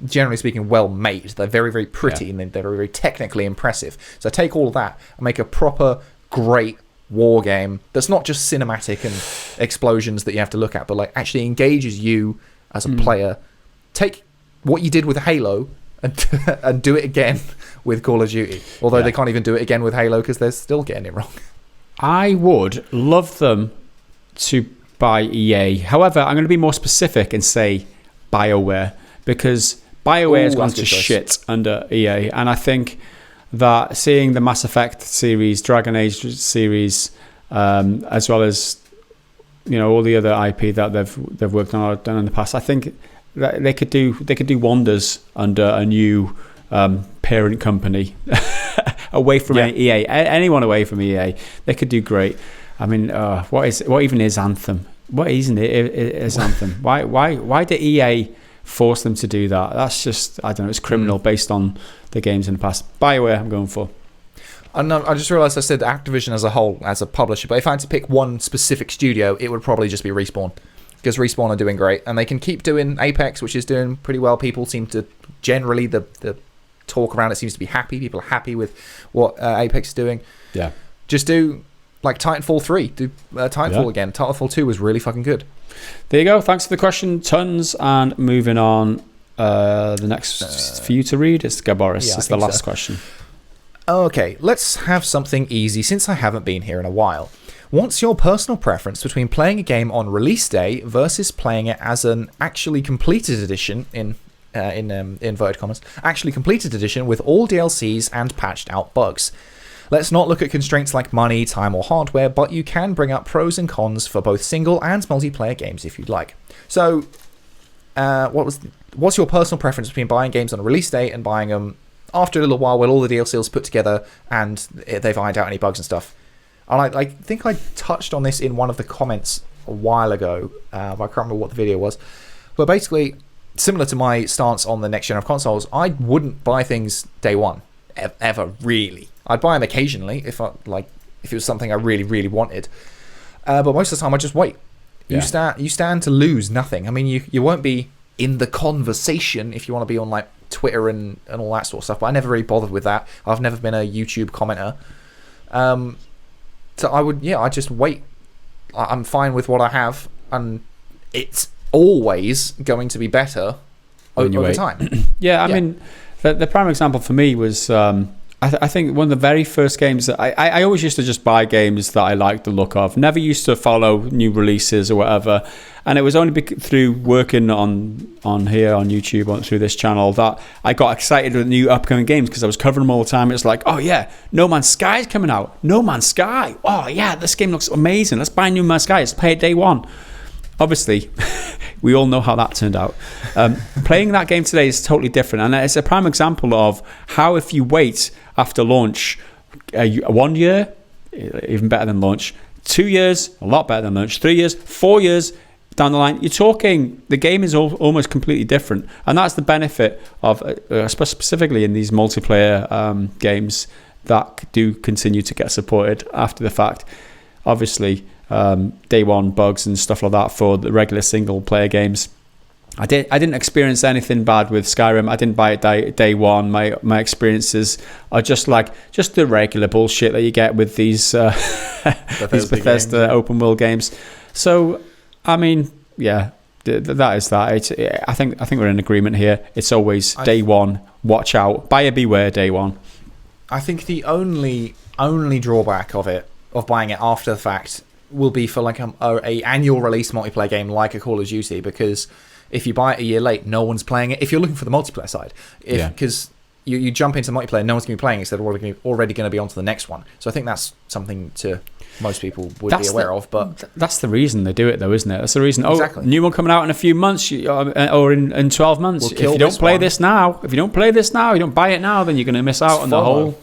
generally speaking well made. They're very, very pretty, and they're very, very technically impressive. So take all of that and make a proper great war game that's not just cinematic and explosions that you have to look at, but like actually engages you as a player. Take what you did with Halo and do it again with Call of Duty. Although they can't even do it again with Halo because they're still getting it wrong. I would love them to buy EA. However, I'm going to be more specific and say BioWare, because BioWare has gone to shit under EA, and I think that seeing the Mass Effect series, Dragon Age series, as well as all the other IP that they've worked on or done in the past, I think that they could do wonders under a new parent company away from EA. Anyone away from EA, they could do great. I mean, what even is Anthem? What isn't it? Is Anthem? Why did EA force them to do that? That's just, I don't know, it's criminal based on the games in the past. BioWare, I'm going for. I just realised I said Activision as a whole, as a publisher, but if I had to pick one specific studio, it would probably just be Respawn, because Respawn are doing great, and they can keep doing Apex, which is doing pretty well. People seem to, generally, the talk around it seems to be happy. People are happy with what Apex is doing. Yeah. Just do, like, Titanfall 3. Do Titanfall again. Titanfall 2 was really fucking good. There you go. Thanks for the question, tons. And moving on, the next for you to read is Gaboris. It's the last question. Okay, let's have something easy since I haven't been here in a while. What's your personal preference between playing a game on release day versus playing it as an actually completed edition in inverted commas, actually completed edition with all DLCs and patched out bugs? Let's not look at constraints like money, time, or hardware, but you can bring up pros and cons for both single and multiplayer games if you'd like. So, what's your personal preference between buying games on a release day and buying them after a little while when all the DLCs put together and they've ironed out any bugs and stuff? And I think I touched on this in one of the comments a while ago. I can't remember what the video was. But basically, similar to my stance on the next gen of consoles, I wouldn't buy things day one, ever, really. I'd buy them occasionally if it was something I really, really wanted. But most of the time, I just wait. You stand to lose nothing. I mean, you won't be in the conversation if you want to be on like Twitter and all that sort of stuff. But I never really bothered with that. I've never been a YouTube commenter. So I just wait. I'm fine with what I have, and it's always going to be better over time. I mean, the prime example for me was I think one of the very first games that I always used to just buy games that I liked the look of. Never used to follow new releases or whatever. And it was only through working on here on YouTube, through this channel, that I got excited with new upcoming games because I was covering them all the time. It's like, oh yeah, No Man's Sky is coming out. No Man's Sky. Oh yeah, this game looks amazing. Let's buy No Man's Sky. Let's play it day one. Obviously, we all know how that turned out. Playing that game today is totally different. And it's a prime example of how if you wait after launch, 1 year, even better than launch, 2 years, a lot better than launch, 3 years, 4 years down the line, you're talking, the game is almost completely different. And that's the benefit of, specifically in these multiplayer games that do continue to get supported after the fact. Obviously, day one bugs and stuff like that for the regular single player games. I didn't experience anything bad with Skyrim. I didn't buy it day one. My experiences are just the regular bullshit that you get with these Bethesda games, open world games. So I mean, yeah, that is that. I think we're in agreement here. It's always day one. Watch out. Buyer beware. Day one. I think the only drawback of buying it after the fact will be for like a annual release multiplayer game like a Call of Duty, because if you buy it a year late, no one's playing it. If you're looking for the multiplayer side, because you jump into multiplayer, no one's going to be playing it, so they're already going to be on to the next one. So I think that's something to most people would be aware of. But that's the reason they do it, though, isn't it? That's the reason. Exactly. New one coming out in a few months, or in 12 months. If you don't play this now, you don't buy it now, then you're going to miss out on the whole.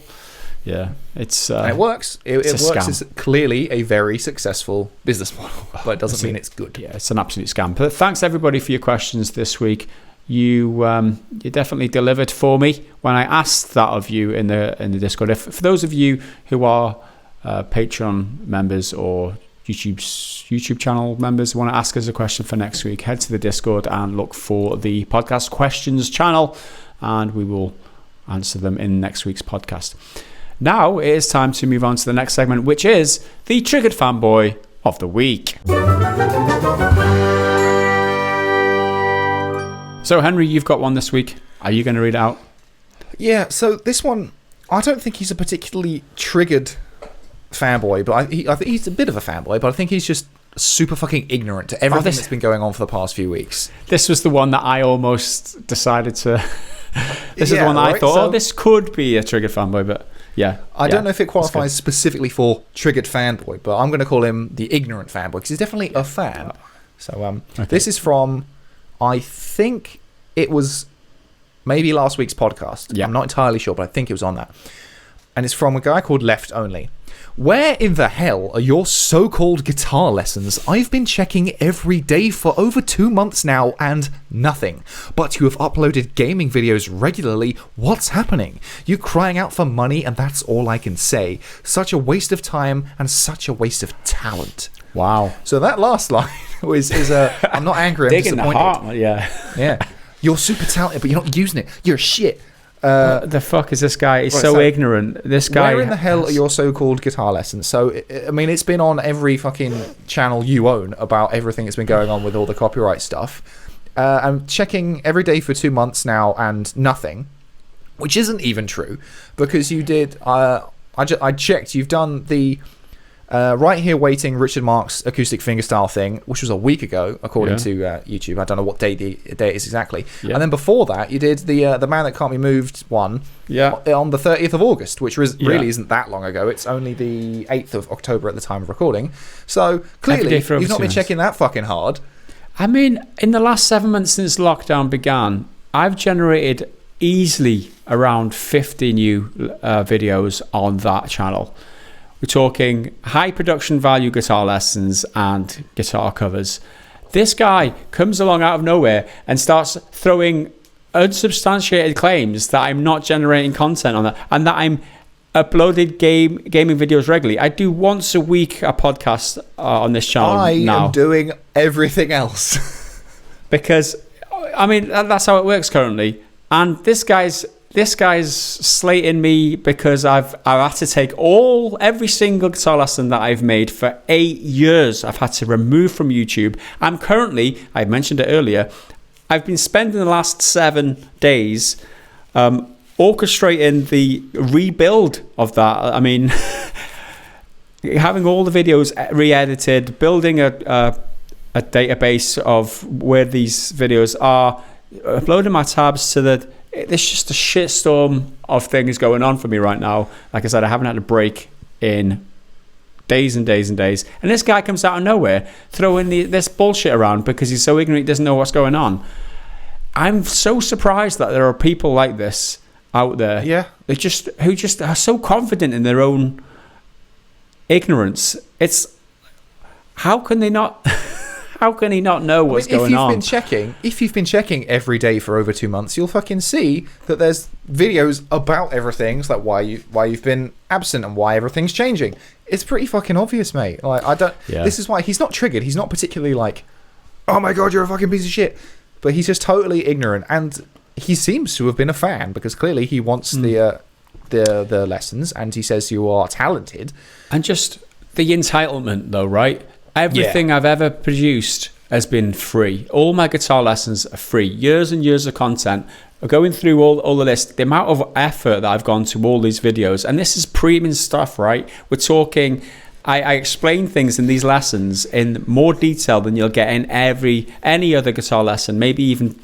Yeah, it's and it works. It works. Scam. It's clearly a very successful business model, but it doesn't mean it's good. Yeah, it's an absolute scam. But thanks everybody for your questions this week. You definitely delivered for me when I asked that of you in the Discord. For those of you who are Patreon members or YouTube channel members who want to ask us a question for next week, head to the Discord and look for the podcast questions channel, and we will answer them in next week's podcast. Now it is time to move on to the next segment, which is the Triggered Fanboy of the Week. So, Henry, you've got one this week. Are you going to read it out? Yeah, so this one, I don't think he's a particularly triggered fanboy, but I think he's a bit of a fanboy, but I think he's just super fucking ignorant to everything that's been going on for the past few weeks. This was the one that I almost decided to... This is the one that I thought, this could be a triggered fanboy, but yeah. I don't know if it qualifies specifically for triggered fanboy, but I'm going to call him the ignorant fanboy, because he's definitely a fan. So this is from, I think it was maybe last week's podcast. I'm not entirely sure, but I think it was on that. And it's from a guy called Left Only. Where in the hell are your so-called guitar lessons? I've been checking every day for over 2 months now and nothing. But you have uploaded gaming videos regularly. What's happening? You're crying out for money and that's all I can say. Such a waste of time and such a waste of talent. Wow. So that last line is I'm not angry, I'm Digging disappointed. the heart, yeah. You're super talented, but you're not using it. You're shit. What the fuck is this guy? He's so ignorant. This guy. Where in the hell are your so-called guitar lessons? So, I mean, it's been on every fucking channel you own about everything that's been going on with all the copyright stuff. I'm checking every day for 2 months now and nothing, which isn't even true because you did. I checked. You've done the Right Here Waiting Richard Marx acoustic fingerstyle thing, which was a week ago, according to YouTube. I don't know what day it is exactly. And then before that, you did the Man That Can't Be Moved one on the 30th of August, which really isn't that long ago. It's only the 8th of October at the time of recording. So clearly, you've not been checking that fucking hard. I mean, in the last 7 months since lockdown began, I've generated easily around 50 new videos on that channel. We're talking high production value guitar lessons and guitar covers. This guy comes along out of nowhere and starts throwing unsubstantiated claims that I'm not generating content on that and that I'm uploaded gaming videos regularly. I do once a week a podcast on this channel now. I am doing everything else. Because, I mean, that's how it works currently. And this guy's slating me because I've had to take every single guitar lesson that I've made for 8 years. I've had to remove from YouTube. I'm currently, I mentioned it earlier, I've been spending the last 7 days orchestrating the rebuild of that. I mean, having all the videos re-edited, building a database of where these videos are, uploading my tabs so that there's just a shitstorm of things going on for me right now. Like I said, I haven't had a break in days and days and days. And this guy comes out of nowhere throwing this bullshit around because he's so ignorant he doesn't know what's going on. I'm so surprised that there are people like this out there who just are so confident in their own ignorance. It's how can they not... How can he not know what's going on? If you've been checking every day for over 2 months, you'll fucking see that there's videos about everything. It's like why you've been absent and why everything's changing. It's pretty fucking obvious, mate. Like this is why he's not triggered. He's not particularly like, oh my god, you're a fucking piece of shit. But he's just totally ignorant, and he seems to have been a fan because clearly he wants the lessons, and he says you are talented. And just the entitlement, though, right? Everything I've ever produced has been free. All my guitar lessons are free. Years and years of content. Going through all of this, the amount of effort that I've gone to all these videos, and this is premium stuff, right? We're talking, I explain things in these lessons in more detail than you'll get in any other guitar lesson, maybe even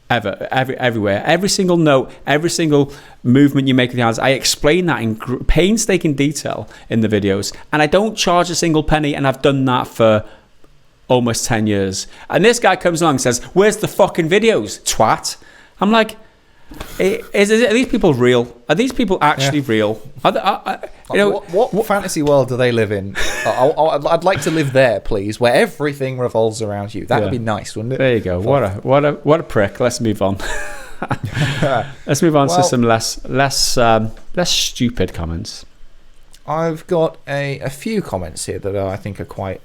everywhere. Every single note, every single movement you make with your hands, I explain that in painstaking detail in the videos, and I don't charge a single penny, and I've done that for almost 10 years. And this guy comes along and says, where's the fucking videos, twat? I'm like, are these people real? Are these people actually real? What fantasy world do they live in? I'd like to live there, please, where everything revolves around you. That would be nice, wouldn't it? There you go. What a prick. Let's move on. Let's move on to some less stupid comments. I've got a few comments here that I think are quite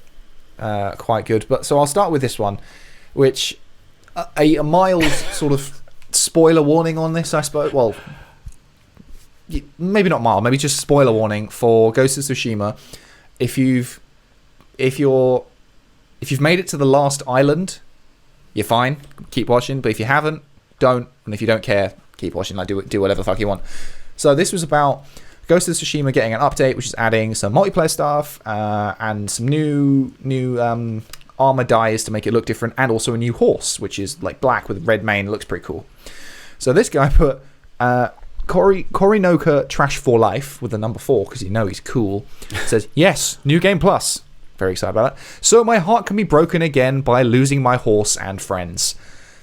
good. But so I'll start with this one, which a mild sort of spoiler warning on this, I suppose. Well, maybe not mild, maybe just spoiler warning for Ghost of Tsushima. If you've made it to the last island, you're fine. Keep watching. But if you haven't, don't. And if you don't care, keep watching. Like do whatever the fuck you want. So this was about Ghost of Tsushima getting an update, which is adding some multiplayer stuff and some new armor dyes to make it look different, and also a new horse, which is like black with red mane. It looks pretty cool. So this guy put Korinoka Trash for Life with the number 4 because he's cool. Says, yes, new game plus. Very excited about that. So my heart can be broken again by losing my horse and friends.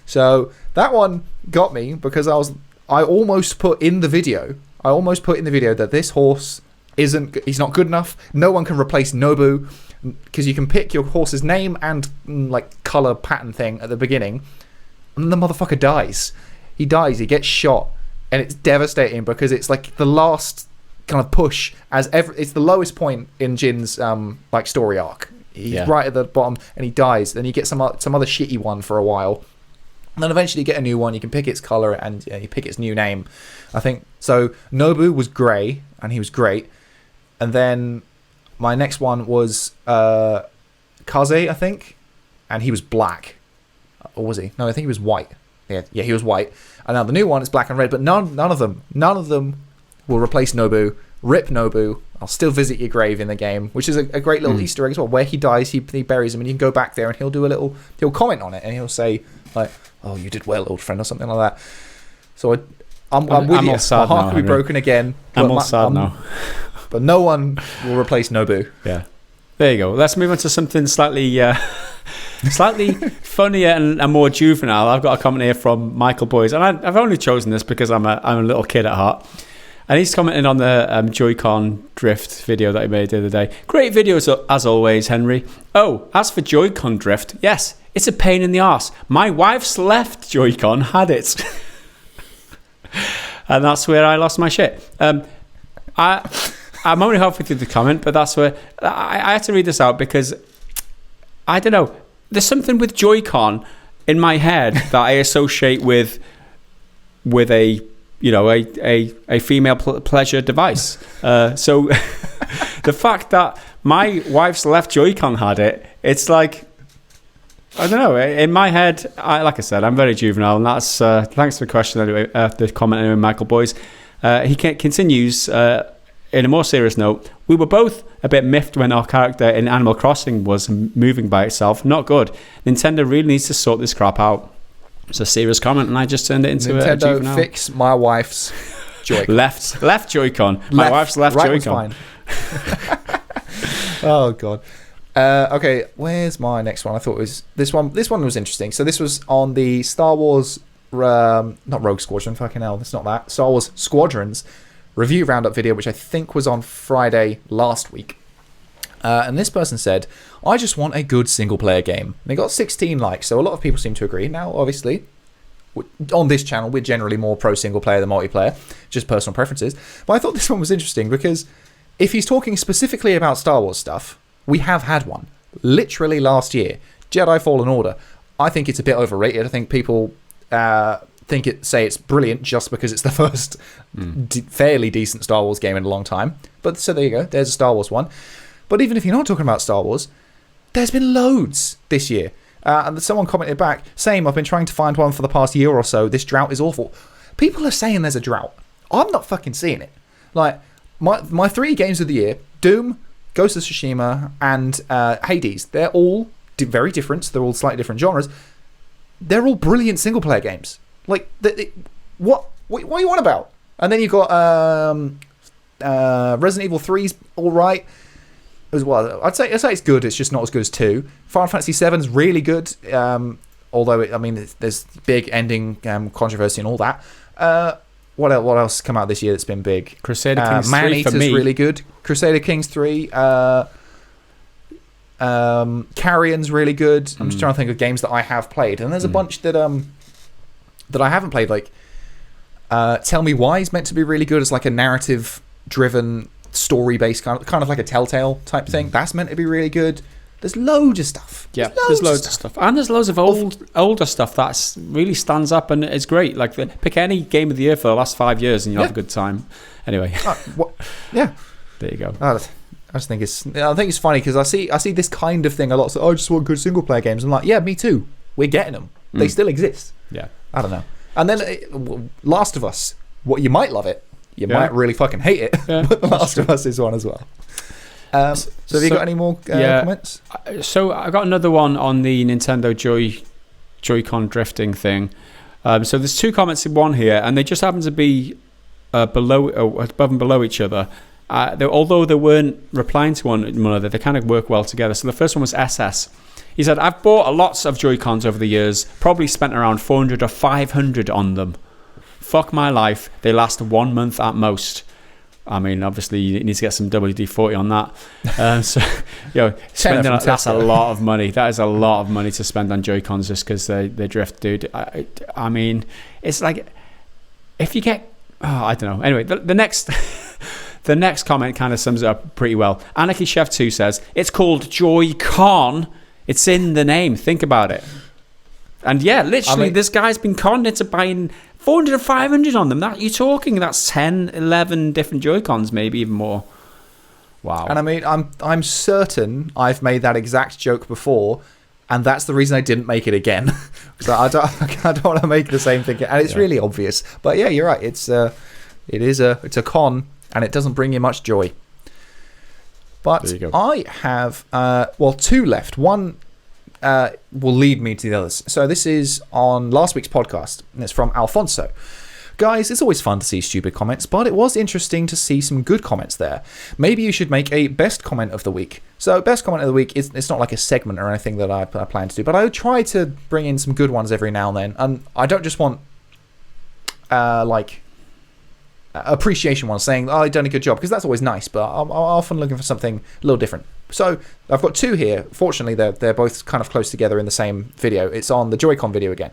So that one got me because I almost put in the video that this horse he's not good enough. No one can replace Nobu because you can pick your horse's name and like color pattern thing at the beginning, and the motherfucker dies. He gets shot, and it's devastating because it's like the last kind of push it's the lowest point in Jin's like story arc. He's right at the bottom and he dies. Then you get some other shitty one for a while, and then eventually you get a new one. You can pick its color and you pick its new name, I think. So Nobu was grey and he was great, and then my next one was Kaze, I think, and he was black. Or was he? No, I think he was white. Yeah, he was white. And now the new one is black and red, but none of them will replace Nobu. Rip Nobu. I'll still visit your grave in the game, which is a great little Easter egg as well. Where he dies, he buries him, and you can go back there and he'll comment on it, and he'll say like, "Oh, you did well, old friend," or something like that. So I'm with you. My heart can be broken again. I'm all sad now. But no one will replace Nobu. Yeah. There you go. Let's move on to something slightly funnier and more juvenile. I've got a comment here from Michael Boys, and I've only chosen this because I'm a little kid at heart. And he's commenting on the Joy-Con drift video that he made the other day. Great videos as always, Henry. Oh, as for Joy-Con drift, yes, it's a pain in the arse. My wife's left Joy-Con had it. And that's where I lost my shit. I'm only halfway through the comment, but that's where I had to read this out because I don't know. There's something with Joy-Con in my head that I associate with a female pleasure device. So the fact that my wife's left Joy-Con had it, it's like, I don't know. In my head, like I said, I'm very juvenile, and that's thanks for the question anyway. The comment anyway, Michael Boys. He continues. In a more serious note, we were both a bit miffed when our character in Animal Crossing was moving by itself. Not good. Nintendo really needs to sort this crap out. It's a serious comment, and I just turned it into a juvenile. Nintendo, fix my wife's Joy-Con. left Joy-Con. My wife's left Joy-Con. Fine. Oh god. Okay, where's my next one? I thought it was this one. This one was interesting. So this was on the Star Wars, not Rogue Squadron. Fucking hell, that's not that. Star Wars Squadrons review roundup video, which I think was on Friday last week. And this person said, I just want a good single player game. And they got 16 likes, so a lot of people seem to agree. Now, obviously, on this channel, we're generally more pro single player than multiplayer, just personal preferences. But I thought this one was interesting because if he's talking specifically about Star Wars stuff, we have had one. Literally last year, Jedi Fallen Order. I think it's a bit overrated. I think people say it's brilliant just because it's the first fairly decent Star Wars game in a long time. But so there you go. There's a Star Wars one. But even if you're not talking about Star Wars, there's been loads this year. And someone commented back, same, I've been trying to find one for the past year or so. This drought is awful. People are saying there's a drought. I'm not fucking seeing it. Like, my 3 games of the year, Doom, Ghost of Tsushima, and Hades, they're all very different. They're all slightly different genres. They're all brilliant single-player games. Like, what are you on about? And then you've got Resident Evil 3's all right as well. I'd say it's good. It's just not as good as 2. Final Fantasy 7's really good. Although there's big ending controversy and all that. What else come out this year that's been big? Crusader Kings 3 Man-Eater's for me. really good. Crusader Kings 3. Carrion's really good. I'm just trying to think of games that I have played, and there's a bunch that I haven't played. Like Tell Me Why is meant to be really good as like a narrative-driven, story-based kind of like a Telltale type thing. That's meant to be really good. There's loads of stuff. Yeah, there's loads of stuff. And there's loads of older stuff that really stands up and it's great. Like, pick any game of the year for the last 5 years and you'll have a good time. Anyway. Yeah. There you go. I just think it's funny because I see this kind of thing a lot. So, I just want good single-player games. I'm like, yeah, me too. We're getting them. They still exist. Yeah. I don't know. And then Last of Us, you might love it. You might really fucking hate it. Yeah, but The Last of Us is one as well. So have you got any more comments? So I got another one on the Nintendo Joy-Con drifting thing. So there's 2 comments in one here, and they just happen to be above and below each other. Although they weren't replying to one another, they kind of work well together. So the first one was SS. He said, I've bought lots of Joy-Cons over the years, probably spent around 400 or 500 on them. Fuck my life, they last 1 month at most. I mean, obviously, you need to get some WD-40 on that. So, that's a lot of money. That is a lot of money to spend on Joy-Cons just because they drift, dude. I mean, it's like, if you get... I don't know. Anyway, the next... The next comment kind of sums it up pretty well. Anarchy Chef 2 says, it's called Joy-Con. It's in the name. Think about it. And yeah, literally, this guy's been conned into buying 400 or 500 on them. You're talking, that's 10, 11 different Joy-Cons, maybe even more. Wow. And I mean, I'm certain I've made that exact joke before, and that's the reason I didn't make it again. So I don't want to make the same thing. And it's really obvious. But yeah, you're right. It's a con, and it doesn't bring you much joy. But I have, 2 left. One will lead me to the others. So this is on last week's podcast, and it's from Alfonso. Guys, it's always fun to see stupid comments, but it was interesting to see some good comments there. Maybe you should make a best comment of the week. So best comment of the week, it's not like a segment or anything that I plan to do, but I try to bring in some good ones every now and then. And I don't just want appreciation ones saying, oh, you've done a good job, because that's always nice, but I'm often looking for something a little different. So I've got 2 here. Fortunately, they're both kind of close together in the same video. It's on the Joy-Con video again.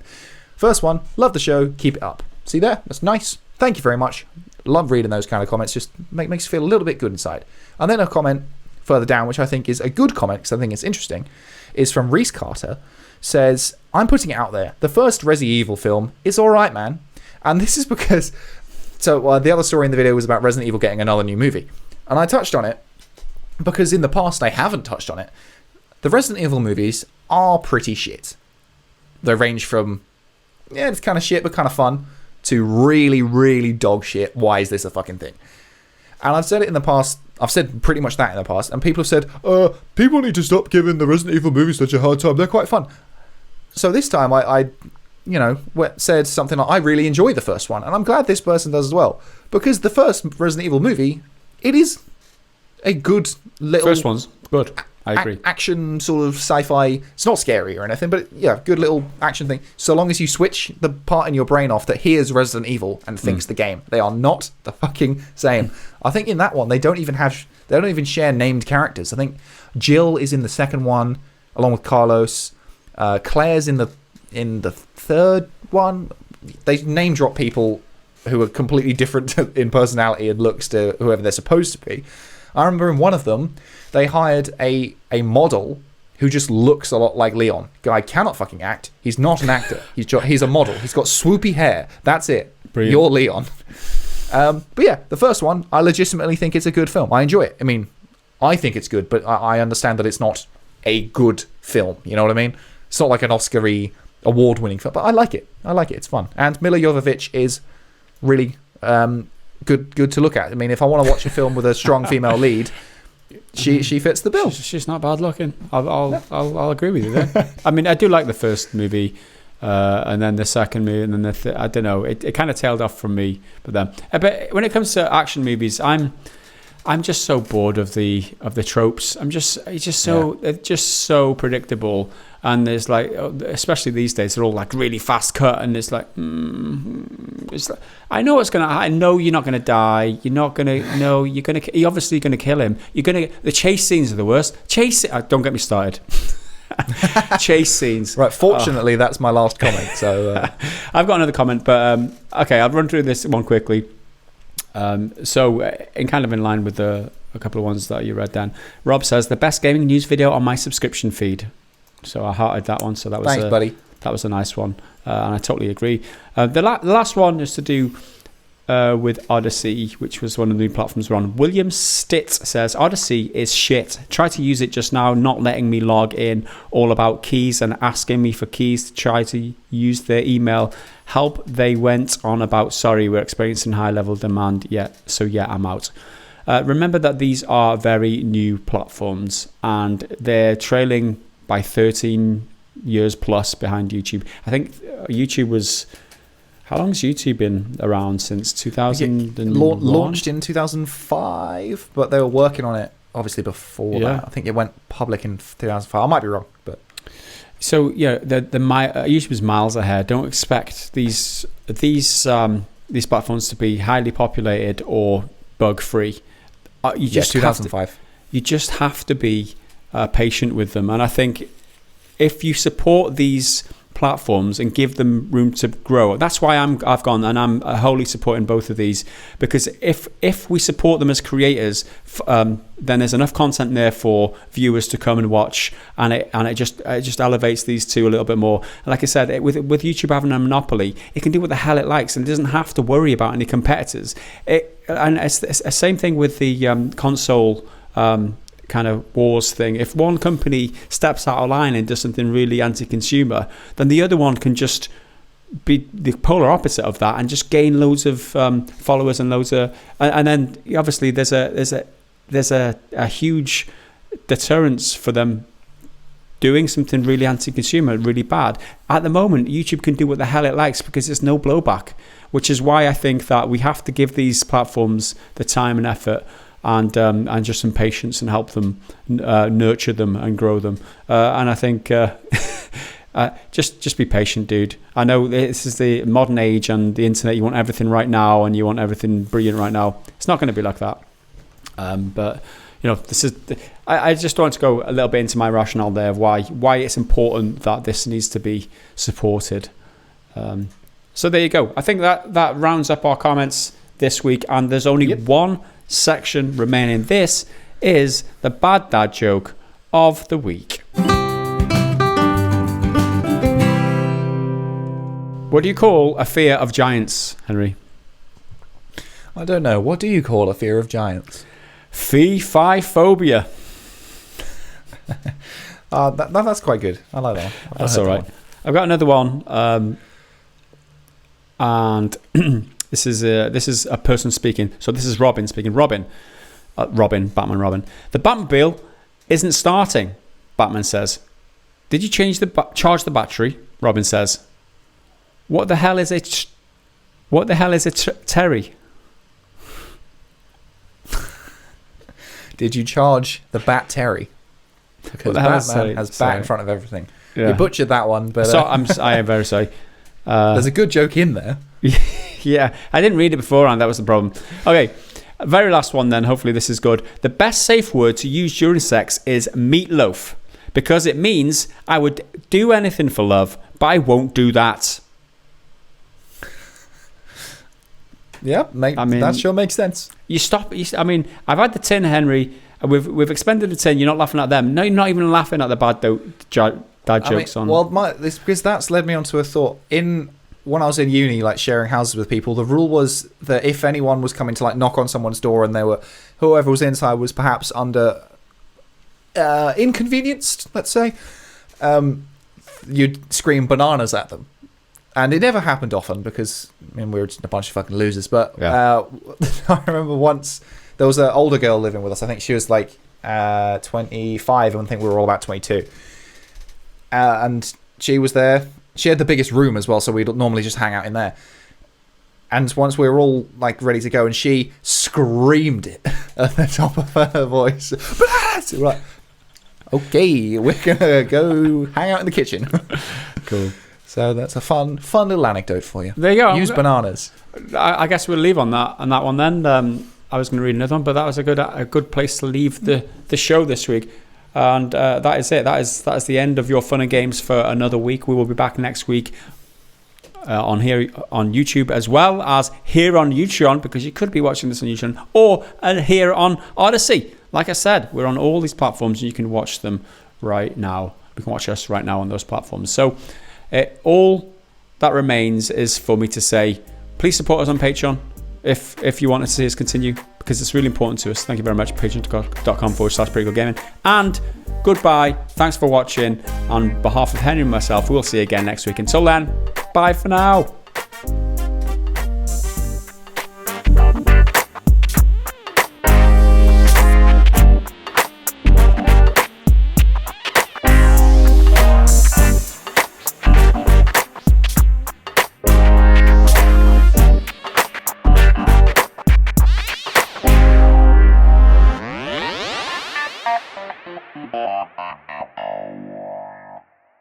First one, love the show, keep it up. See there? That's nice. Thank you very much. Love reading those kind of comments. Just makes you feel a little bit good inside. And then a comment further down, which I think is a good comment because I think it's interesting, is from Reese Carter. Says, I'm putting it out there. The first Resident Evil film is alright, man. And this is because... So the other story in the video was about Resident Evil getting another new movie. And I touched on it because in the past I haven't touched on it. The Resident Evil movies are pretty shit. They range from, it's kind of shit but kind of fun, to really, really dog shit. Why is this a fucking thing? And I've said it in the past. I've said pretty much that in the past. And people have said, people need to stop giving the Resident Evil movies such a hard time. They're quite fun. So this time I said something like, I really enjoy the first one. And I'm glad this person does as well. Because the first Resident Evil movie, it is a good little... First one's good. I agree. Action sort of sci-fi. It's not scary or anything, but yeah, good little action thing. So long as you switch the part in your brain off that hears Resident Evil and thinks the game. They are not the fucking same. I think in that one, they don't even share named characters. I think Jill is in the second one, along with Carlos. Claire's in the third one. They name drop people who are completely different in personality and looks to whoever they're supposed to be. I remember in one of them, they hired a model who just looks a lot like Leon. Guy cannot fucking act. He's not an actor. He's a model. He's got swoopy hair. That's it. Brilliant. You're Leon. But yeah, the first one, I legitimately think it's a good film. I enjoy it. I mean, I think it's good, but I understand that it's not a good film. You know what I mean? It's not like an Oscar-y, award-winning film, but I like it. It's fun. And Mila Jovovich is really... good to look at. I mean, if I want to watch a film with a strong female lead, she fits the bill. She's not bad looking. I'll agree with you there. I mean, I do like the first movie, and then the second movie, and then I don't know. It kind of tailed off from me. But when it comes to action movies, I'm just so bored of the tropes. It's just so predictable. And there's like, especially these days, they're all like really fast cut, and it's like, I know what's gonna. I know you're not gonna die. You're not gonna. No, you're gonna. You're obviously gonna kill him. The chase scenes are the worst. Don't get me started. Chase scenes. Right. Fortunately, that's my last comment. So I've got another comment, but okay, I'll run through this one quickly. So, in kind of in line with a couple of ones that you read, Dan, Rob says the best gaming news video on my subscription feed. So I hearted that one. So that was thanks, buddy. That was a nice one, and I totally agree. The last one is to do with Odyssey, which was one of the new platforms we're on. William Stitz says Odyssey is shit. Tried to use it just now, not letting me log in. All about keys and asking me for keys to try to use their email. Help they went on about. Sorry, we're experiencing high level demand. Yeah, I'm out. Remember that these are very new platforms and they're trailing by 13 years plus behind YouTube. I think YouTube was... How long has YouTube been around? Since 2000? Launched in 2005, but they were working on it obviously before that. I think it went public in 2005. I might be wrong, but... So, yeah, YouTube is miles ahead. Don't expect these platforms to be highly populated or bug-free. 2005. You just have to be patient with them. And I think if you support these platforms and give them room to grow, that's why I've gone and I'm wholly supporting both of these, because if we support them as creators, then there's enough content there for viewers to come and watch, and it just elevates these two a little bit more. And like I said, with YouTube having a monopoly, it can do what the hell it likes and it doesn't have to worry about any competitors. And it's the same thing with the console kind of wars thing. If one company steps out of line and does something really anti-consumer, then the other one can just be the polar opposite of that and just gain loads of followers and loads of, and then obviously there's a huge deterrence for them doing something really anti-consumer, really bad. At the moment, YouTube can do what the hell it likes because there's no blowback, which is why I think that we have to give these platforms the time and effort and just some patience and help them nurture them and grow them. And I think just be patient, dude. I know this is the modern age and the internet. You want everything right now and you want everything brilliant right now. It's not going to be like that. But this is. I just want to go a little bit into my rationale there of why it's important that this needs to be supported. So there you go. I think that rounds up our comments this week, and there's only one section remaining. This is the bad dad joke of the week. What do you call a fear of giants, Henry? I don't know. What do you call a fear of giants? Fee-fi-phobia. That's quite good. I like that. That's all right. I've got another one, and this is a person speaking. So this is Robin speaking. Batman Robin. The Batmobile isn't starting, Batman says. Did you charge the battery? Robin says. What the hell is it? What the hell is it, Terry? Did you charge the Bat Terry? Because Batman has bat in front of everything. Yeah. You butchered that one, but so I am very sorry. There's a good joke in there. Yeah, I didn't read it beforehand. That was the problem. Okay, very last one then. Hopefully this is good. The best safe word to use during sex is meatloaf, because it means I would do anything for love, but I won't do that. Yeah, that sure makes sense. I've had the tin, Henry. We've expended the tin. You're not laughing at them. No, you're not even laughing at the bad jokes on. Well, because that's led me onto a thought. When I was in uni, like sharing houses with people, the rule was that if anyone was coming to like knock on someone's door and whoever was inside was perhaps under inconvenienced, let's say, you'd scream bananas at them. And it never happened often because we were just a bunch of fucking losers. But I remember once there was an older girl living with us. I think she was like 25, and I think we were all about 22. And she was there. She had the biggest room as well, so we'd normally just hang out in there. And once we were all like ready to go, and she screamed it at the top of her voice. We're like, okay, we're gonna go hang out in the kitchen. Cool. So that's a fun little anecdote for you. There you go. Use bananas. I guess we'll leave on that one then. I was going to read another one, but that was a good place to leave the show this week. And that is it. That is the end of your fun and games for another week. We will be back next week. on here on YouTube, as well as here on Utreon, because you could be watching this on Utreon, or here on Odyssey. Like I said, we're on all these platforms, and you can watch them right now. You can watch us right now on those platforms. So all that remains is for me to say, please support us on Patreon if you want to see us continue, because it's really important to us. Thank you very much. Patreon.com/prettygoodgaming. And goodbye. Thanks for watching. On behalf of Henry and myself, we'll see you again next week. Until then, bye for now.